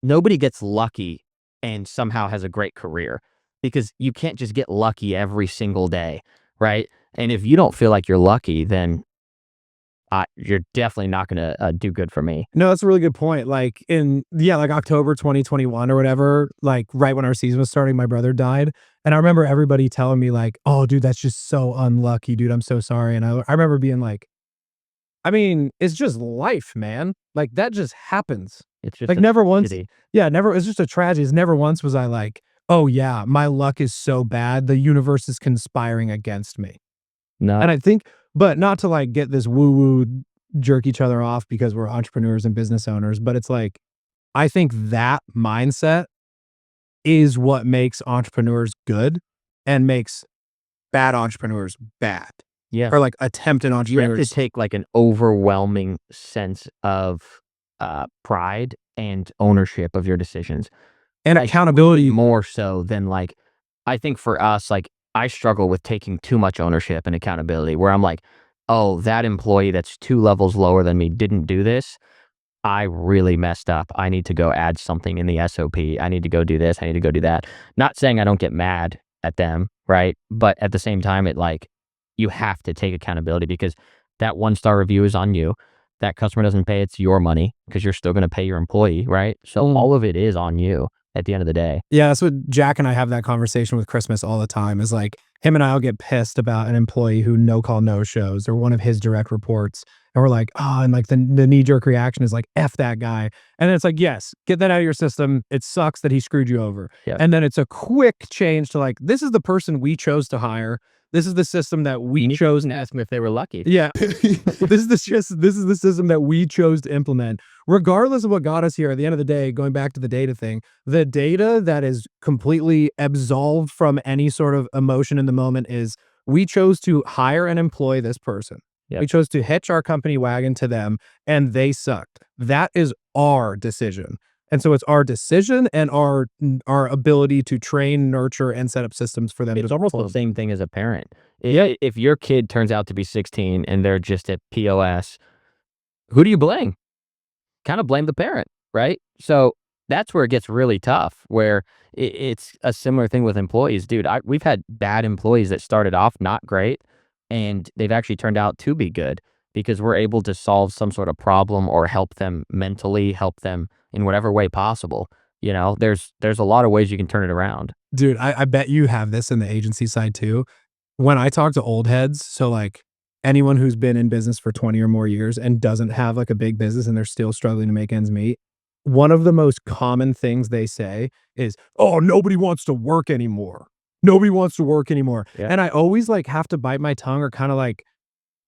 Speaker 2: nobody gets lucky and somehow has a great career because you can't just get lucky every single day, right? And if you don't feel like you're lucky, then you're definitely not going to do good for me.
Speaker 1: no, that's a really good point. Like, like, October 2021 or whatever, like, right when our season was starting, my brother died, and I remember everybody telling me, like, "Oh, dude, that's just so unlucky, dude, I'm so sorry," and I remember being like, I mean, it's just life, man. Like, that just happens.
Speaker 2: It's just
Speaker 1: Like,
Speaker 2: a
Speaker 1: never once.
Speaker 2: tragedy.
Speaker 1: Yeah, never, it's just a tragedy. It's never once was I like, "Oh, yeah, my luck is so bad, the universe is conspiring against me."
Speaker 2: No,
Speaker 1: And I think, but not to, like, get this woo-woo, jerk each other off because we're entrepreneurs and business owners, but it's like, I think that mindset is what makes entrepreneurs good and makes bad entrepreneurs bad,
Speaker 2: yeah.
Speaker 1: or, like, attempted
Speaker 2: You have to
Speaker 1: entrepreneurs.
Speaker 2: take like an overwhelming sense of pride and ownership of your decisions.
Speaker 1: And
Speaker 2: Like way
Speaker 1: accountability.
Speaker 2: more so than like, I think for us, like I struggle with taking too much ownership and accountability where I'm like, oh, that employee that's 2 levels lower than me didn't do this. I really messed up. I need to go add something in the SOP. I need to go do this. I need to go do that. Not saying I don't get mad at them, right? But at the same time, you have to take accountability because that 1-star review is on you. That customer doesn't pay, it's your money because you're still going to pay your employee, right? So all of it is on you at the end of the day.
Speaker 1: Yeah, that's what Jack and I have that conversation with Christmas all the time, is like, him and I'll get pissed about an employee who no call, no shows, or one of his direct reports. And we're like, oh, and like the knee jerk reaction is like, F that guy. And then it's like, yes, get that out of your system. It sucks that he screwed you over.
Speaker 2: Yeah.
Speaker 1: And then it's a quick change to like, this is the person we chose to hire. This is the system that we chose.
Speaker 2: And ask them if they were lucky.
Speaker 1: Yeah. This is the system that we chose to implement. Regardless of what got us here, at the end of the day, going back to the data thing, the data that is completely absolved from any sort of emotion in the moment is, we chose to hire and employ this person.
Speaker 2: Yep.
Speaker 1: We chose to hitch our company wagon to them, and they sucked. That is our decision. And so it's our decision and our ability to train, nurture, and set up systems for them.
Speaker 2: It's almost the same thing as a parent.
Speaker 1: Yeah.
Speaker 2: If your kid turns out to be 16 and they're just at POS, who do you blame? Kind of blame the parent, right? So that's where it gets really tough, where it's a similar thing with employees. Dude, we've had bad employees that started off not great, and they've actually turned out to be good because we're able to solve some sort of problem or help them mentally, help them in whatever way possible. You know, there's a lot of ways you can turn it around.
Speaker 1: Dude, I bet you have this in the agency side too. When I talk to old heads, so like anyone who's been in business for 20 or more years and doesn't have like a big business and they're still struggling to make ends meet, one of the most common things they say is, "Oh, nobody wants to work anymore. Nobody wants to work anymore."
Speaker 2: Yeah.
Speaker 1: And I always like have to bite my tongue or kind of like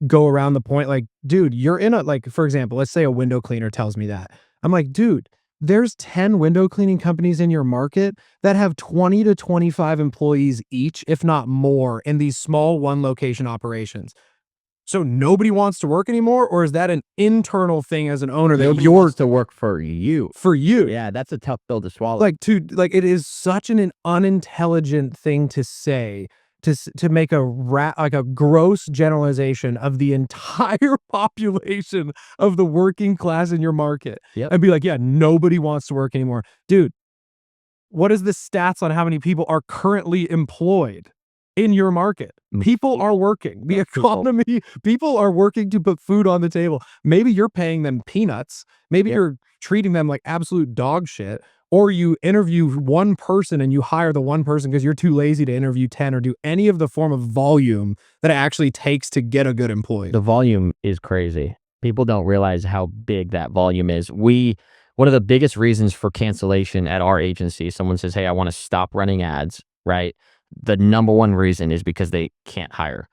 Speaker 1: go around the point, like, dude, you're in a, like, for example, let's say a window cleaner tells me that. I'm like, dude, there's 10 window cleaning companies in your market that have 20 to 25 employees each, if not more, in these small one location operations. So nobody wants to work anymore, or is that an internal thing as an owner that
Speaker 2: Nobody
Speaker 1: you're
Speaker 2: wants to work for you.
Speaker 1: for you?
Speaker 2: Yeah, that's a tough pill to swallow.
Speaker 1: Like, like, it is such an unintelligent thing to say, to make like a gross generalization of the entire population of the working class in your market.
Speaker 2: Yep.
Speaker 1: And be like, yeah, nobody wants to work anymore. Dude, what is the stats on how many people are currently employed in your market? People are working. The economy, people are working to put food on the table. Maybe you're paying them peanuts. Maybe you're treating them like absolute dog shit. Or you interview one person and you hire the one person because you're too lazy to interview 10 or do any of the form of volume that it actually takes to get a good employee.
Speaker 2: The volume is crazy. People don't realize how big that volume is. One of the biggest reasons for cancellation at our agency, someone says, "Hey, I want to stop running ads," right? The number one reason is because they can't hire.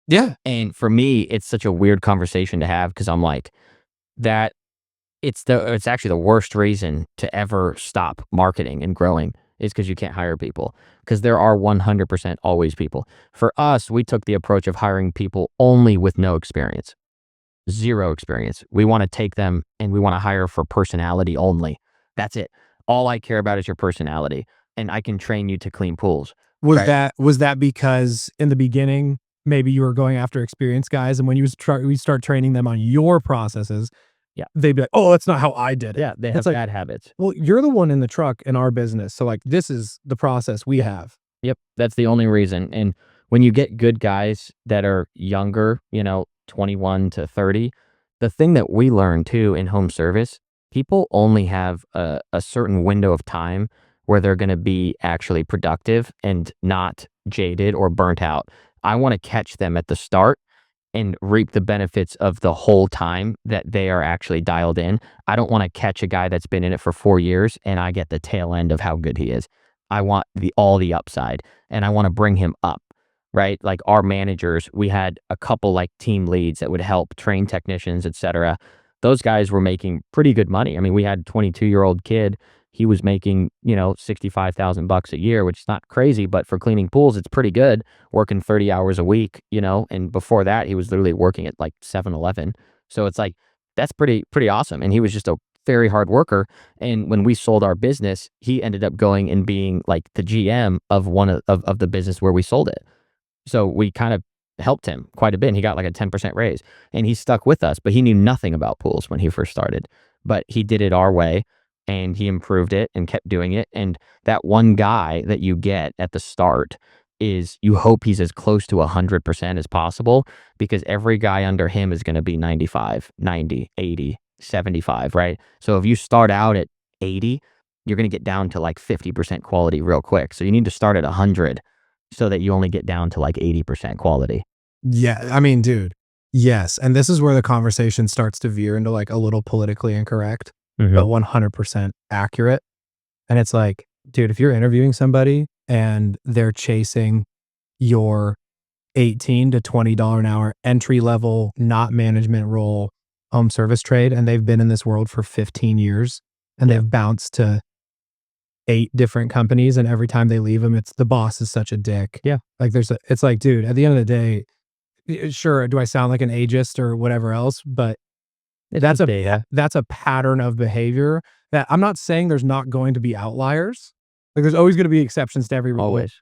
Speaker 1: Yeah.
Speaker 2: And for me, it's such a weird conversation to have because I'm like, it's actually the worst reason to ever stop marketing and growing is because you can't hire people, because there are 100% always people. For us, we took the approach of hiring people only with no experience, zero experience. We want to take them and we want to hire for personality only. That's it. All I care about is your personality, and I can train you to clean pools.
Speaker 1: Was
Speaker 2: Right.
Speaker 1: that because in the beginning, maybe you were going after experienced guys, and when we start training them on your processes,
Speaker 2: Yeah.
Speaker 1: they'd be like, "Oh, that's not how I did it."
Speaker 2: Yeah. They
Speaker 1: It's
Speaker 2: have
Speaker 1: like,
Speaker 2: bad habits.
Speaker 1: well, you're the one in the truck in our business, so, like, this is the process we have.
Speaker 2: Yep, that's the only reason. And when you get good guys that are younger, 21 to 30, the thing that we learn too in home service, people only have a certain window of time where they're going to be actually productive and not jaded or burnt out. I want to catch them at the start and reap the benefits of the whole time that they are actually dialed in. I don't want to catch a guy that's been in it for 4 years and I get the tail end of how good he is. I want all the upside, and I want to bring him up, right? Like our managers, we had a couple like team leads that would help train technicians, etc. Those guys were making pretty good money. I mean, we had a 22-year-old kid. He was making, $65,000 a year, which is not crazy, but for cleaning pools, it's pretty good, working 30 hours a week, and before that, he was literally working at like 7-Eleven. So it's like, that's pretty awesome. And he was just a very hard worker. And when we sold our business, he ended up going and being like the GM of one of the business where we sold it. So we kind of helped him quite a bit. And he got like a 10% raise, and he stuck with us, but he knew nothing about pools when he first started, but he did it our way and he improved it and kept doing it. And that one guy that you get at the start is, you hope he's as close to 100% as possible, because every guy under him is going to be 95, 90, 80, 75, right? So if you start out at 80, you're going to get down to like 50% quality real quick. So you need to start at 100 so that you only get down to like 80% quality.
Speaker 1: Yeah, I mean, dude, yes, and this is where the conversation starts to veer into, like, a little politically incorrect, but 100% accurate, and it's like, dude, if you're interviewing somebody and they're chasing your $18 to $20 an hour entry level, not management role, home service trade, and they've been in this world for 15 years, and
Speaker 2: Yeah.
Speaker 1: they've bounced to 8 different companies, and every time they leave them, it's the boss is such a dick.
Speaker 2: Yeah.
Speaker 1: Like, it's like, dude, at the end of the day, sure, do I sound like an ageist or whatever else, but
Speaker 2: It's
Speaker 1: that's
Speaker 2: just
Speaker 1: a
Speaker 2: data.
Speaker 1: that's a pattern of behavior that I'm not saying there's not going to be outliers. Like, there's always gonna be exceptions to every rule.
Speaker 2: Always.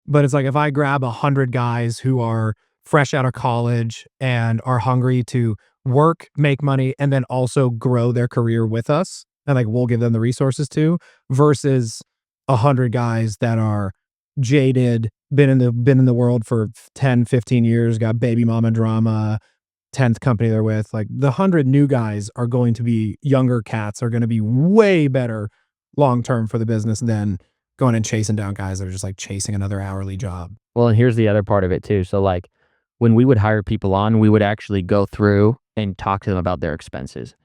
Speaker 1: But it's like, if I grab 100 guys who are fresh out of college and are hungry to work, make money, and then also grow their career with us, and, like, we'll give them the resources to, versus 100 guys that are jaded, been in the world for 10, 15 years, got baby mama drama, 10th company they're with, like, the 100 new guys are going to be younger cats, are gonna be way better long term for the business than going and chasing down guys that are just, like, chasing another hourly job.
Speaker 2: Well, and here's the other part of it too. So like when we would hire people on, we would actually go through and talk to them about their expenses,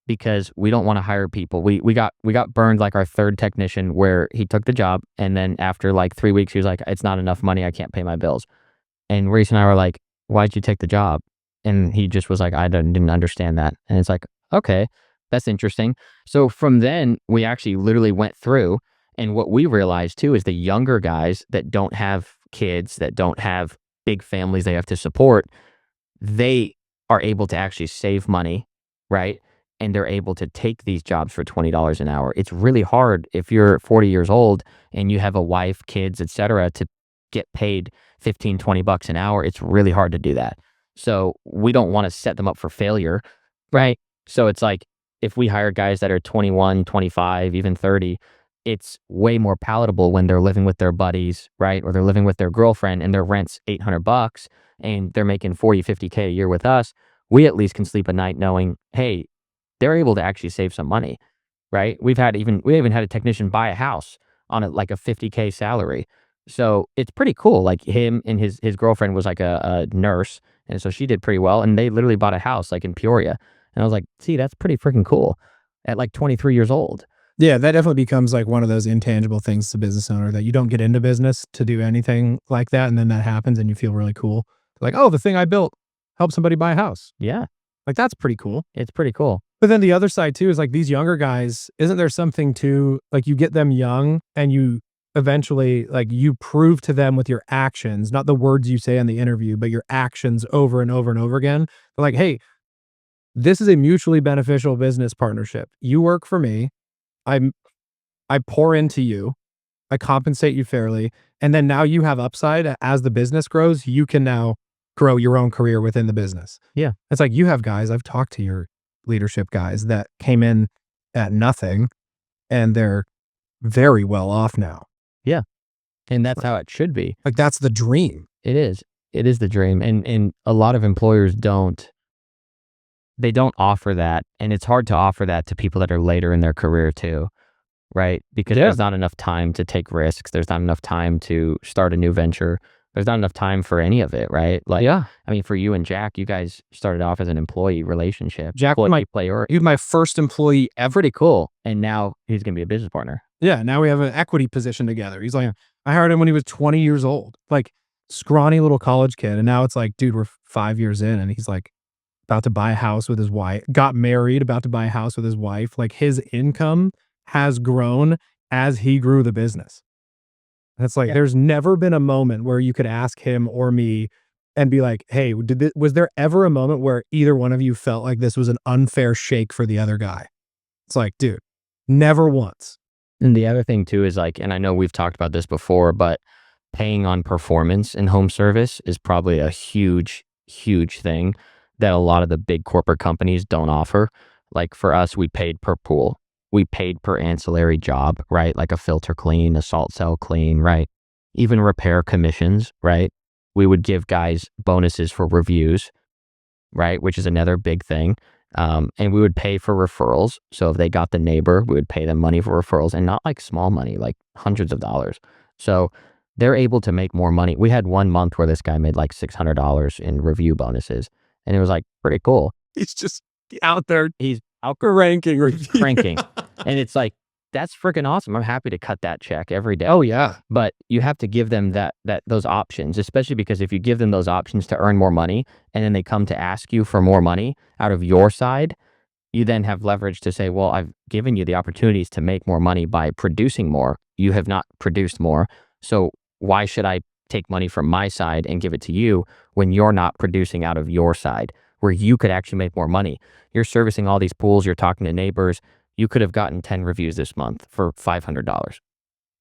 Speaker 2: because we don't want to hire people. We got burned like our third technician, where he took the job and then after like 3 weeks he was like, it's not enough money, I can't pay my bills. And Reese and I were like, why'd you take the job? And he just was like, I didn't understand that. And it's like, okay, that's interesting. So from then we actually literally went through, and what we realized too is the younger guys that don't have kids, that don't have big families they have to support, they are able to actually save money, right? And they're able to take these jobs for $20 an hour. It's really hard if you're 40 years old and you have a wife, kids, etc., to get paid 15, $20 an hour. It's really hard to do that. So we don't want to set them up for failure, right? So it's like, if we hire guys that are 21, 25, even 30, it's way more palatable when they're living with their buddies, right? Or they're living with their girlfriend and their rent's $800 and they're making 40, 50K a year with us. We at least can sleep at night knowing, hey, they're able to actually save some money, right? We even had a technician buy a house on like a 50K salary. So it's pretty cool. Like him and his girlfriend was like a nurse. And so she did pretty well. And they literally bought a house like in Peoria. And I was like, see, that's pretty freaking cool at like 23 years old.
Speaker 1: Yeah, that definitely becomes, like, one of those intangible things as a business owner that you don't get into business to do anything like that, and then that happens and you feel really cool. Like, "Oh, the thing I built helped somebody buy a house."
Speaker 2: Yeah,
Speaker 1: Like, that's pretty cool.
Speaker 2: it's pretty cool.
Speaker 1: But then the other side too is, like, these younger guys, isn't there something to, like, you get them young and you eventually, like, you prove to them with your actions, not the words you say in the interview, but your actions over and over and over again. They're like, "Hey, this is a mutually beneficial business partnership. You work for me. I'm I pour into you. I compensate you fairly, and then now you have upside as the business grows, you can now grow your own career within the business."
Speaker 2: Yeah.
Speaker 1: It's like you have guys, I've talked to your leadership guys that came in at nothing and they're very well off now.
Speaker 2: Yeah. And that's how it should be.
Speaker 1: Like that's the dream.
Speaker 2: It is. It is the dream. And a lot of employers they don't offer that. And it's hard to offer that to people that are later in their career too, right? Because
Speaker 1: Yeah.
Speaker 2: there's not enough time to take risks. There's not enough time to start a new venture. There's not enough time for any of it, right? Like,
Speaker 1: Yeah.
Speaker 2: I mean, for you and Jack, you guys started off as an employee relationship.
Speaker 1: Jack was my
Speaker 2: Player.
Speaker 1: he was my first employee ever.
Speaker 2: Pretty cool. And now he's going to be a business partner.
Speaker 1: Yeah, now we have an equity position together. He's like, I hired him when he was 20 years old, like scrawny little college kid. And now it's like, dude, we're 5 years in and he's like about to buy a house with his wife, got married, about to buy a house with his wife. Like his income has grown as he grew the business. And it's like,
Speaker 2: Yeah.
Speaker 1: there's never been a moment where you could ask him or me and be like, hey, was there ever a moment where either one of you felt like this was an unfair shake for the other guy? It's like, dude, never once.
Speaker 2: And the other thing too is like, and I know we've talked about this before, but paying on performance in home service is probably a huge, huge thing that a lot of the big corporate companies don't offer. Like for us, we paid per pool. We paid per ancillary job, right? Like a filter clean, a salt cell clean, right? Even repair commissions, right? We would give guys bonuses for reviews, right? Which is another big thing. And we would pay for referrals. So if they got the neighbor, we would pay them money for referrals, and not like small money, like hundreds of dollars. So they're able to make more money. We had 1 month where this guy made like $600 in review bonuses, and it was like pretty cool.
Speaker 1: He's just out there
Speaker 2: He's out
Speaker 1: ranking or
Speaker 2: cranking, and it's like, that's freaking awesome. I'm happy to cut that check every day.
Speaker 1: Oh yeah.
Speaker 2: But you have to give them those options, especially because if you give them those options to earn more money and then they come to ask you for more money out of your side, you then have leverage to say, well, I've given you the opportunities to make more money by producing more. You have not produced more. So why should I take money from my side and give it to you when you're not producing out of your side where you could actually make more money? You're servicing all these pools. You're talking to neighbors. You could have gotten 10 reviews this month for $500.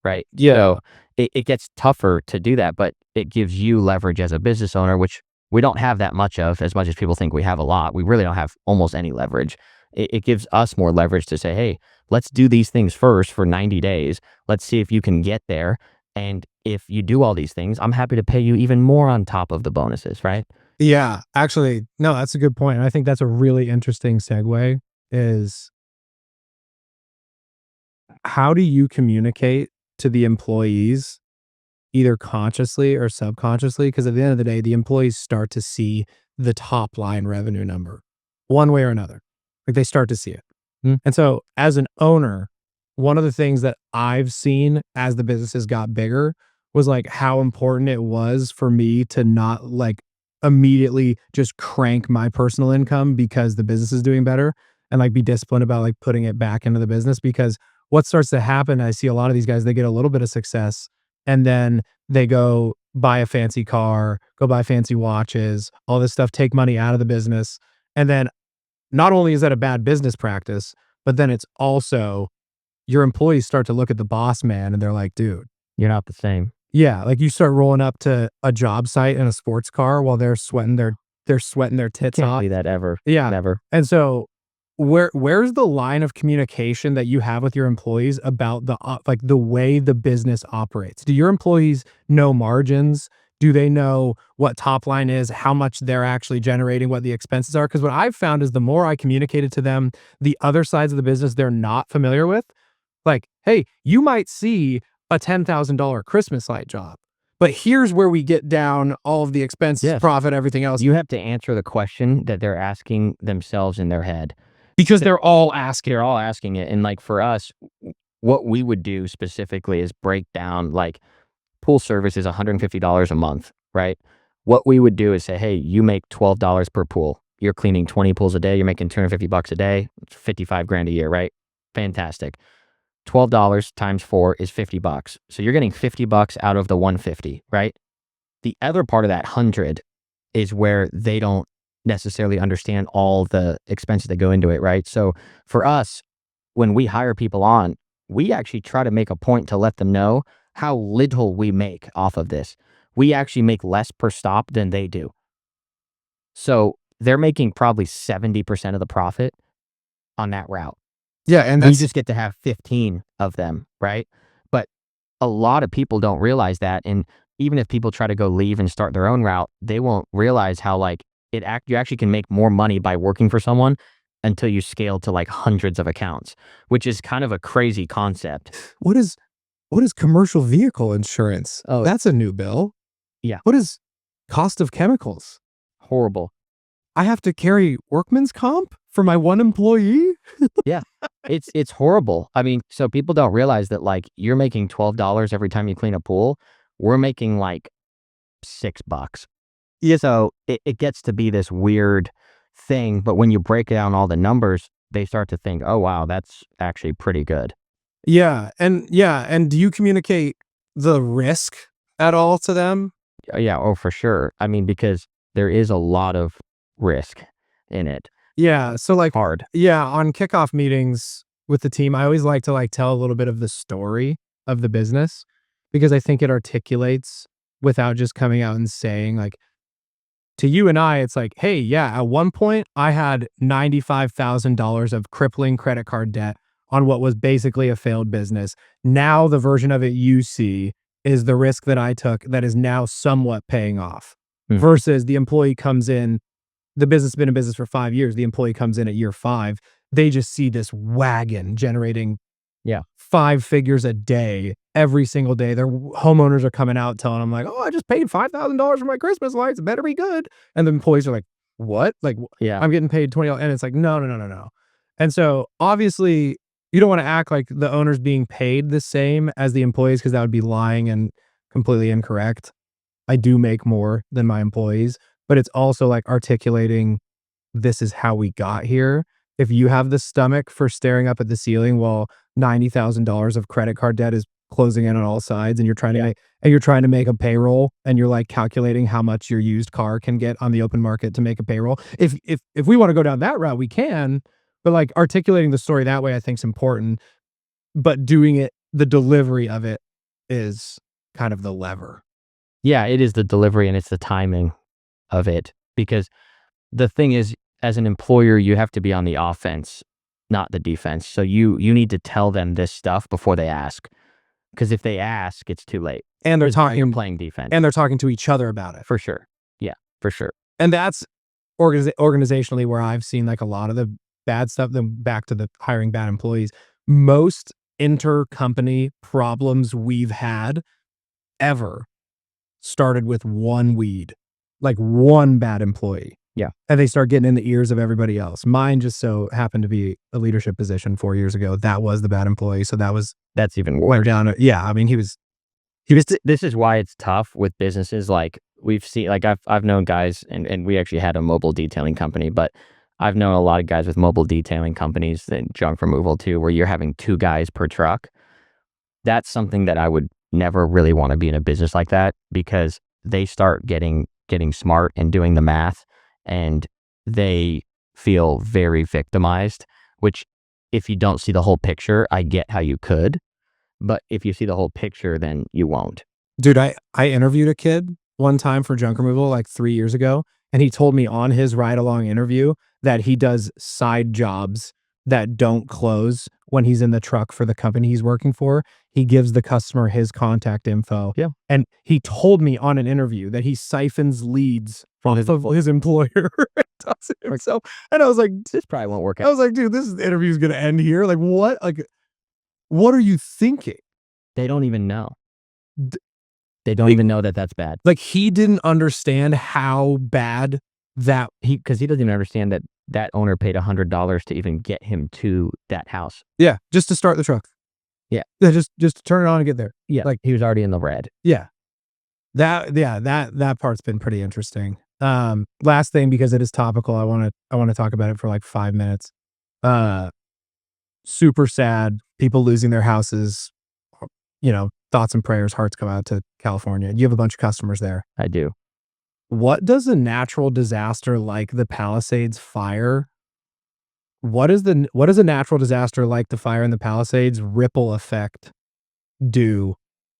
Speaker 2: Right.
Speaker 1: Yeah.
Speaker 2: So it gets tougher to do that, but it gives you leverage as a business owner, which we don't have that much of, as much as people think we have a lot. We really don't have almost any leverage. It gives us more leverage to say, hey, let's do these things first for 90 days. Let's see if you can get there. And if you do all these things, I'm happy to pay you even more on top of the bonuses. Right.
Speaker 1: Yeah. Actually, no, that's a good point. And I think that's a really interesting segue is how do you communicate to the employees either consciously or subconsciously? Because at the end of the day, the employees start to see the top line revenue number one way or another. Like they start to see it. And so as an owner, one of the things that I've seen as the businesses got bigger was like how important it was for me to not like immediately just crank my personal income because the business is doing better and like be disciplined about like putting it back into the business. Because what starts to happen, I see a lot of these guys, they get a little bit of success and then they go buy a fancy car, go buy fancy watches, all this stuff, take money out of the business. And then not only is that a bad business practice, but then it's also your employees start to look at the boss man and they're like, dude,
Speaker 2: You're not the same.
Speaker 1: yeah, like you start rolling up to a job site in a sports car while they're sweating their tits
Speaker 2: Can't
Speaker 1: off.
Speaker 2: believe that ever.
Speaker 1: Yeah.
Speaker 2: Never.
Speaker 1: And so where's the line of communication that you have with your employees about the like the way the business operates? Do your employees know margins? Do they know what top line is, how much they're actually generating, what the expenses are? Because what I've found is the more I communicated to them the other sides of the business they're not familiar with, like, hey, you might see a $10,000 Christmas light job, but here's where we get down all of the expenses,
Speaker 2: Yes.
Speaker 1: profit, everything else.
Speaker 2: You have to answer the question that they're asking themselves in their head.
Speaker 1: Because they're all asking.
Speaker 2: They're all asking it. And like for us, what we would do specifically is break down like pool service is $150 a month, right? What we would do is say, hey, you make $12 per pool. You're cleaning 20 pools a day. You're making $250 a day. It's 55 grand a year, right? Fantastic. $12 times 4 is $50. So you're getting $50 out of the 150, right? The other part of that 100 is where they don't necessarily understand all the expenses that go into it, right? So for us, when we hire people on, we actually try to make a point to let them know how little we make off of this. We actually make less per stop than they do. So they're making probably 70% of the profit on that route.
Speaker 1: Yeah, and
Speaker 2: We
Speaker 1: that's
Speaker 2: just get to have 15 of them, right? But a lot of people don't realize that, and even if people try to go leave and start their own route, they won't realize how, like, you actually can make more money by working for someone until you scale to, like, hundreds of accounts, which is kind of a crazy concept.
Speaker 1: what is commercial vehicle insurance?
Speaker 2: Oh,
Speaker 1: That's a new bill.
Speaker 2: yeah,
Speaker 1: What is cost of chemicals?
Speaker 2: horrible.
Speaker 1: I have to carry workman's comp for my one employee?
Speaker 2: Yeah, it's horrible. I mean, so people don't realize that, like, you're making $12 every time you clean a pool. We're making, like, $6. Yeah, so it gets to be this weird thing, but when you break down all the numbers, they start to think, "Oh, wow, that's actually pretty good."
Speaker 1: Yeah, and do you communicate the risk at all to them?
Speaker 2: Yeah, oh, for sure. I mean, because there is a lot of risk in it.
Speaker 1: Yeah, so, like
Speaker 2: Hard.
Speaker 1: yeah, on kickoff meetings with the team, I always like to, like, tell a little bit of the story of the business because I think it articulates without just coming out and saying, like, to you and I, it's like, "Hey, yeah, at one point, I had $95,000 of crippling credit card debt on what was basically a failed business. Now the version of it you see is the risk that I took that is now somewhat paying off."
Speaker 2: Hmm.
Speaker 1: Versus the employee comes in, the business has been in business for 5 years, the employee comes in at year 5, they just see this wagon generating
Speaker 2: Yeah.
Speaker 1: 5 figures a day, every single day. Their homeowners are coming out telling them like, "Oh, I just paid $5,000 for my Christmas lights. It better be good." And the employees are like, "What? Like,
Speaker 2: Yeah.
Speaker 1: I'm getting paid $20." And it's like, "No, no, no, no, no." And so, obviously, you don't wanna act like the owner's being paid the same as the employees because that would be lying and completely incorrect. I do make more than my employees, but it's also, like, articulating, "This is how we got here." If you have the stomach for staring up at the ceiling while $90,000 of credit card debt is closing in on all sides and
Speaker 2: Yeah.
Speaker 1: you're trying to make a payroll and you're, like, calculating how much your used car can get on the open market to make a payroll. If we wanna go down that route, we can, but, like, articulating the story that way I think is important, but doing it the delivery of it is kind of the lever.
Speaker 2: Yeah, it is the delivery and it's the timing of it, because the thing is, as an employer, you have to be on the offense, not the defense. So you need to tell them this stuff before they ask, because if they ask, it's too late.
Speaker 1: And they're
Speaker 2: 'Cause now you're
Speaker 1: talking
Speaker 2: playing defense.
Speaker 1: and they're talking to each other about it.
Speaker 2: For sure. Yeah, for sure.
Speaker 1: And that's organizationally where I've seen, like, a lot of the bad stuff, then back to the hiring bad employees. Most intercompany problems we've had ever started with one weed, like one bad employee.
Speaker 2: Yeah.
Speaker 1: And they start getting in the ears of everybody else. Mine just so happened to be a leadership position 4 years ago. That was the bad employee. So that was
Speaker 2: That's even
Speaker 1: went
Speaker 2: worse.
Speaker 1: down. Yeah. I mean, he was
Speaker 2: This is why it's tough with businesses. Like, we've seen, like, I've known guys, and we actually had a mobile detailing company, but I've known a lot of guys with mobile detailing companies and junk removal too, where you're having 2 guys per truck. That's something that I would never really want to be in a business like that, because they start getting smart and doing the math, and they feel very victimized, which, if you don't see the whole picture, I get how you could, but if you see the whole picture, then you won't.
Speaker 1: Dude, I interviewed a kid one time for junk removal like 3 years ago, and he told me on his ride-along interview that he does side jobs that don't close when he's in the truck for the company he's working for. He gives the customer his contact info.
Speaker 2: Yeah.
Speaker 1: And he told me on an interview that he siphons leads from his employer and does it himself. And I was like,
Speaker 2: This probably won't work
Speaker 1: I
Speaker 2: out.
Speaker 1: was like, "Dude, this interview is gonna end here. Like, what? Like, what are you thinking?"
Speaker 2: They don't even know.
Speaker 1: D
Speaker 2: They don't even know that that's bad.
Speaker 1: Like, he didn't understand how bad that
Speaker 2: Because he doesn't even understand that that owner paid $100 to even get him to that house.
Speaker 1: yeah, just to start the truck.
Speaker 2: Yeah.
Speaker 1: Yeah, just to turn it on and get there.
Speaker 2: Yeah,
Speaker 1: Like,
Speaker 2: he was already in the red.
Speaker 1: yeah. That part's been pretty interesting. Last thing, because it is topical, I wanna talk about it for, like, 5 minutes. Uh, Super sad people losing their houses, thoughts and prayers, hearts go out to California. You have a bunch of customers there.
Speaker 2: I do.
Speaker 1: What does a natural disaster like the Palisades fire what does a natural disaster like the fire in the Palisades ripple effect do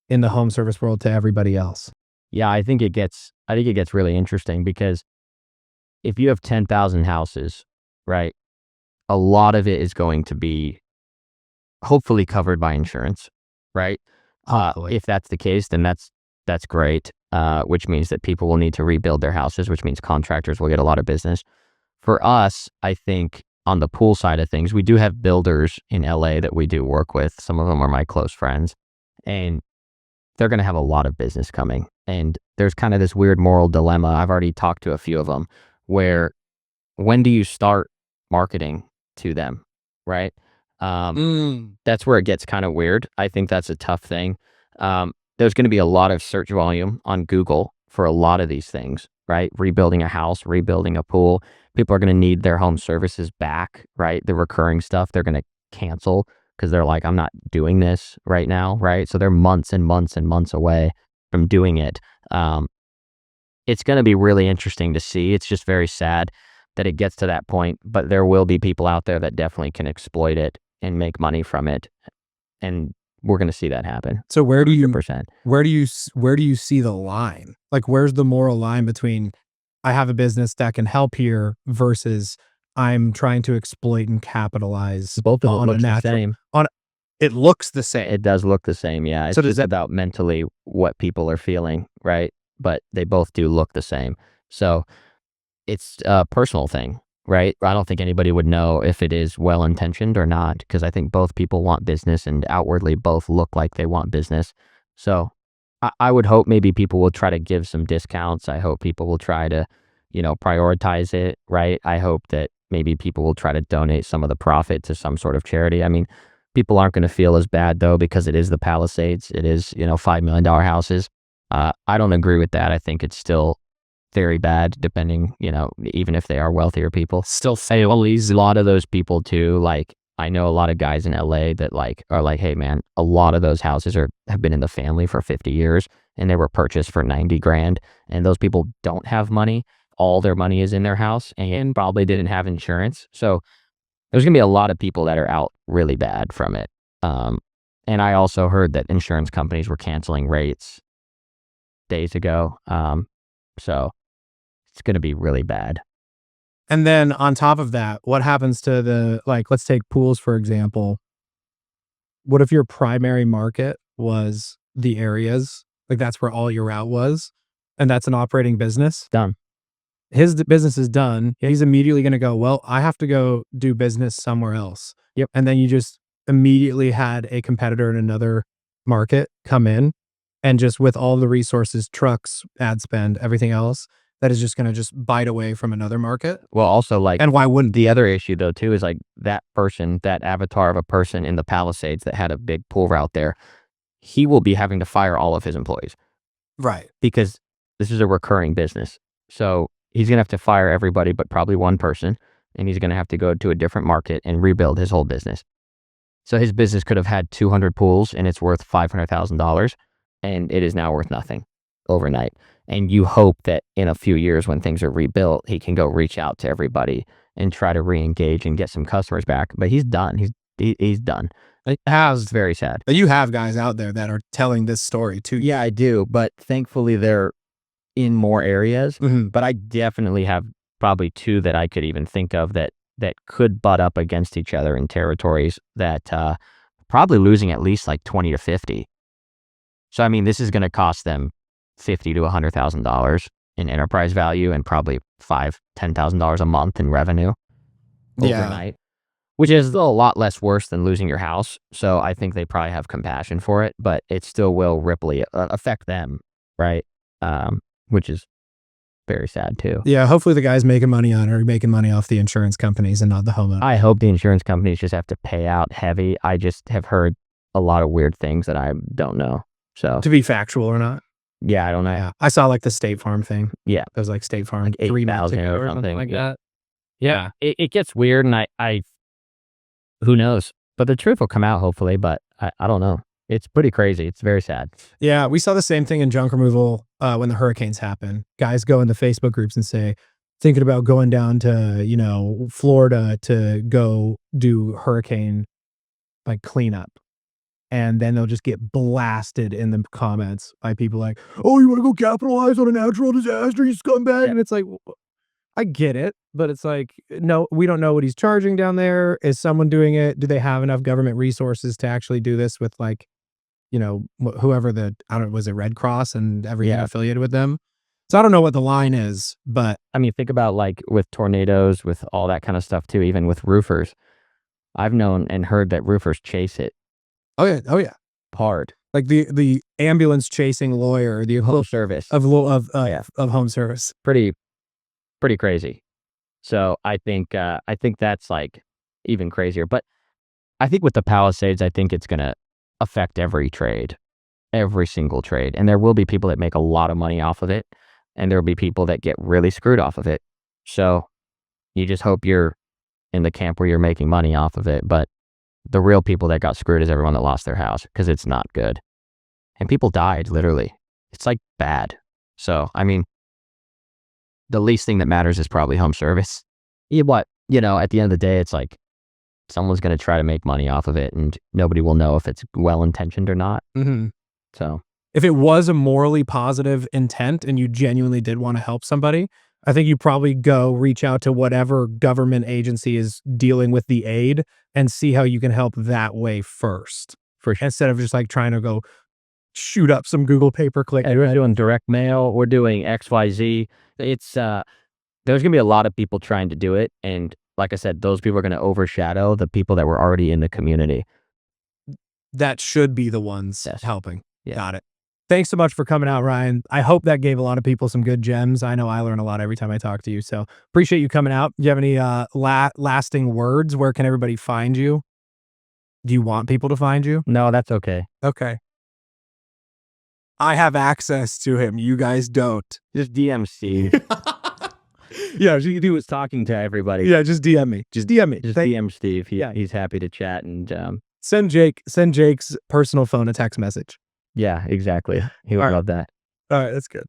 Speaker 1: in the home service world to everybody else?
Speaker 2: Yeah, I think it gets really interesting because if you have 10,000 houses, right, a lot of it is going to be hopefully covered by insurance, right?
Speaker 1: Hopefully.
Speaker 2: If that's the case, then that's great, which means that people will need to rebuild their houses, which means contractors will get a lot of business. For us, I think on the pool side of things, we do have builders in LA that we do work with. Some of them are my close friends, and they're going to have a lot of business coming. And there's kind of this weird moral dilemma. I've already talked to a few of them where when do you start marketing to them, right? That's where it gets kind of weird. I think that's a tough thing. There's going to be a lot of search volume on Google for a lot of these things, right? Rebuilding a house, rebuilding a pool. People are going to need their home services back, right? The recurring stuff they're going to cancel because they're like, I'm not doing this right now, right? So they're months and months and months away from doing it. It's going to be really interesting to see. It's just very sad that it gets to that point, but there will be people out there that definitely can exploit it and make money from it. And we're going to see that happen.
Speaker 1: So where do you
Speaker 2: 100%.
Speaker 1: where do you see the line? Like, where's the moral line between I have a business that can help here versus I'm trying to exploit and capitalize
Speaker 2: Both of them
Speaker 1: on a
Speaker 2: look the
Speaker 1: natural
Speaker 2: same.
Speaker 1: it looks the same.
Speaker 2: It does look the same, yeah. It's
Speaker 1: So does
Speaker 2: just
Speaker 1: that
Speaker 2: about mentally what people are feeling, right? But they both do look the same. So it's a personal thing, right? I don't think anybody would know if it is well-intentioned or not, because I think both people want business and outwardly both look like they want business. So I would hope maybe people will try to give some discounts. I hope people will try to, prioritize it, right? I hope that maybe people will try to donate some of the profit to some sort of charity. I mean, people aren't going to feel as bad though, because it is the Palisades. It is, $5 million houses. I don't agree with that. I think it's still very bad, depending, even if they are wealthier people.
Speaker 1: still
Speaker 2: A lot of those people too, like, I know a lot of guys in LA that are like, hey man, a lot of those houses have been in the family for 50 years and they were purchased for 90 grand. And those people don't have money. All their money is in their house and probably didn't have insurance. So there's going to be a lot of people that are out really bad from it. And I also heard that insurance companies were canceling rates days ago. So it's going to be really bad.
Speaker 1: And then on top of that, what happens to let's take pools, for example. What if your primary market was the areas, like that's where all your route was, and that's an operating business?
Speaker 2: Done.
Speaker 1: His business is done. He's immediately going to go, well, I have to go do business somewhere else.
Speaker 2: Yep.
Speaker 1: And then you just immediately had a competitor in another market come in and just with all the resources, trucks, ad spend, everything else, that is just going to just bite away from another market.
Speaker 2: Well, also
Speaker 1: And why wouldn't
Speaker 2: the other issue though too is like that person, that avatar of a person in the Palisades that had a big pool route there, he will be having to fire all of his employees.
Speaker 1: Right.
Speaker 2: Because this is a recurring business. So he's going to have to fire everybody but probably one person, and he's going to have to go to a different market and rebuild his whole business. So his business could have had 200 pools and it's worth $500,000 and it is now worth nothing overnight. And you hope that in a few years when things are rebuilt, he can go reach out to everybody and try to re-engage and get some customers back. But he's done. He's done. It's very sad.
Speaker 1: But you have guys out there that are telling this story too.
Speaker 2: Yeah, I do. But thankfully they're in more areas.
Speaker 1: Mhm.
Speaker 2: But I definitely have probably two that I could even think of that could butt up against each other in territories that probably losing at least like 20 to 50. So, I mean, this is going to cost them $50,000 to $100,000 in enterprise value and probably $10,000 a month in revenue overnight, which is still a lot less worse than losing your house. So I think they probably have compassion for it, but it still will affect them, right? Which is very sad too.
Speaker 1: Yeah, hopefully the guys making money on it are making money off the insurance companies and not the homeowner.
Speaker 2: I hope the insurance companies just have to pay out heavy. I just have heard a lot of weird things that I don't know. So
Speaker 1: To be factual or not.
Speaker 2: yeah, I don't know.
Speaker 1: Yeah. I saw like the State Farm thing.
Speaker 2: Yeah.
Speaker 1: It was like State Farm
Speaker 2: Like
Speaker 1: 3 months
Speaker 2: 8,000
Speaker 1: ago
Speaker 2: or
Speaker 1: or something
Speaker 2: something
Speaker 1: like
Speaker 2: yeah.
Speaker 1: that.
Speaker 2: Yeah, it gets weird, and I who knows? But the truth will come out hopefully, but I don't know. It's pretty crazy. It's very sad.
Speaker 1: Yeah, we saw the same thing in junk removal when the hurricanes happen. Guys go into Facebook groups and say, thinking about going down to, Florida to go do hurricane like cleanup. And then they'll just get blasted in the comments by people like, "Oh, you want to go capitalize on a natural disaster, you scumbag?"
Speaker 2: Yeah.
Speaker 1: And it's like, I get it, but it's like, no, we don't know what he's charging down there. Is someone doing it? Do they have enough government resources to actually do this with like, whoever I don't know, was it Red Cross and everything
Speaker 2: Yeah.
Speaker 1: affiliated with them? So I don't know what the line is, but
Speaker 2: I mean, think about like with tornadoes, with all that kind of stuff too, even with roofers. I've known and heard that roofers chase it
Speaker 1: oh yeah,
Speaker 2: hard.
Speaker 1: like the ambulance chasing lawyer, the
Speaker 2: Home service.
Speaker 1: of
Speaker 2: Yeah.
Speaker 1: home service.
Speaker 2: Pretty crazy. So I think that's like even crazier. But I think with the Palisades, I think it's gonna affect every trade, every single trade. And there will be people that make a lot of money off of it. And there will be people that get really screwed off of it. So you just hope you're in the camp where you're making money off of it. But the real people that got screwed is everyone that lost their house, because it's not good. And people died, literally. It's like bad. So, I mean, the least thing that matters is probably home service. At the end of the day, it's like someone's going to try to make money off of it, and nobody will know if it's well-intentioned or not.
Speaker 1: Mm-hmm.
Speaker 2: So
Speaker 1: If it was a morally positive intent and you genuinely did want to help somebody, I think you probably go reach out to whatever government agency is dealing with the aid and see how you can help that way first.
Speaker 2: for sure.
Speaker 1: Instead of just like trying to go shoot up some Google pay-per-click.
Speaker 2: And we're doing direct mail. We're doing XYZ. It's there's going to be a lot of people trying to do it. And like I said, those people are going to overshadow the people that were already in the community.
Speaker 1: That should be the ones
Speaker 2: Yes.
Speaker 1: helping.
Speaker 2: Yeah.
Speaker 1: Got it. Thanks so much for coming out, Ryan. I hope that gave a lot of people some good gems. I know I learn a lot every time I talk to you. So appreciate you coming out. Do you have any lasting words? Where can everybody find you? Do you want people to find you?
Speaker 2: No, that's okay.
Speaker 1: Okay. I have access to him. You guys don't.
Speaker 2: Just DM Steve.
Speaker 1: Yeah,
Speaker 2: He was talking to everybody.
Speaker 1: yeah. Just DM me. Just DM me.
Speaker 2: Just
Speaker 1: Thank-
Speaker 2: DM Steve.
Speaker 1: Yeah.
Speaker 2: He's happy to chat. And
Speaker 1: Send Jake's personal phone a text message.
Speaker 2: yeah, exactly. He would
Speaker 1: All right.
Speaker 2: love that.
Speaker 1: All right, that's good.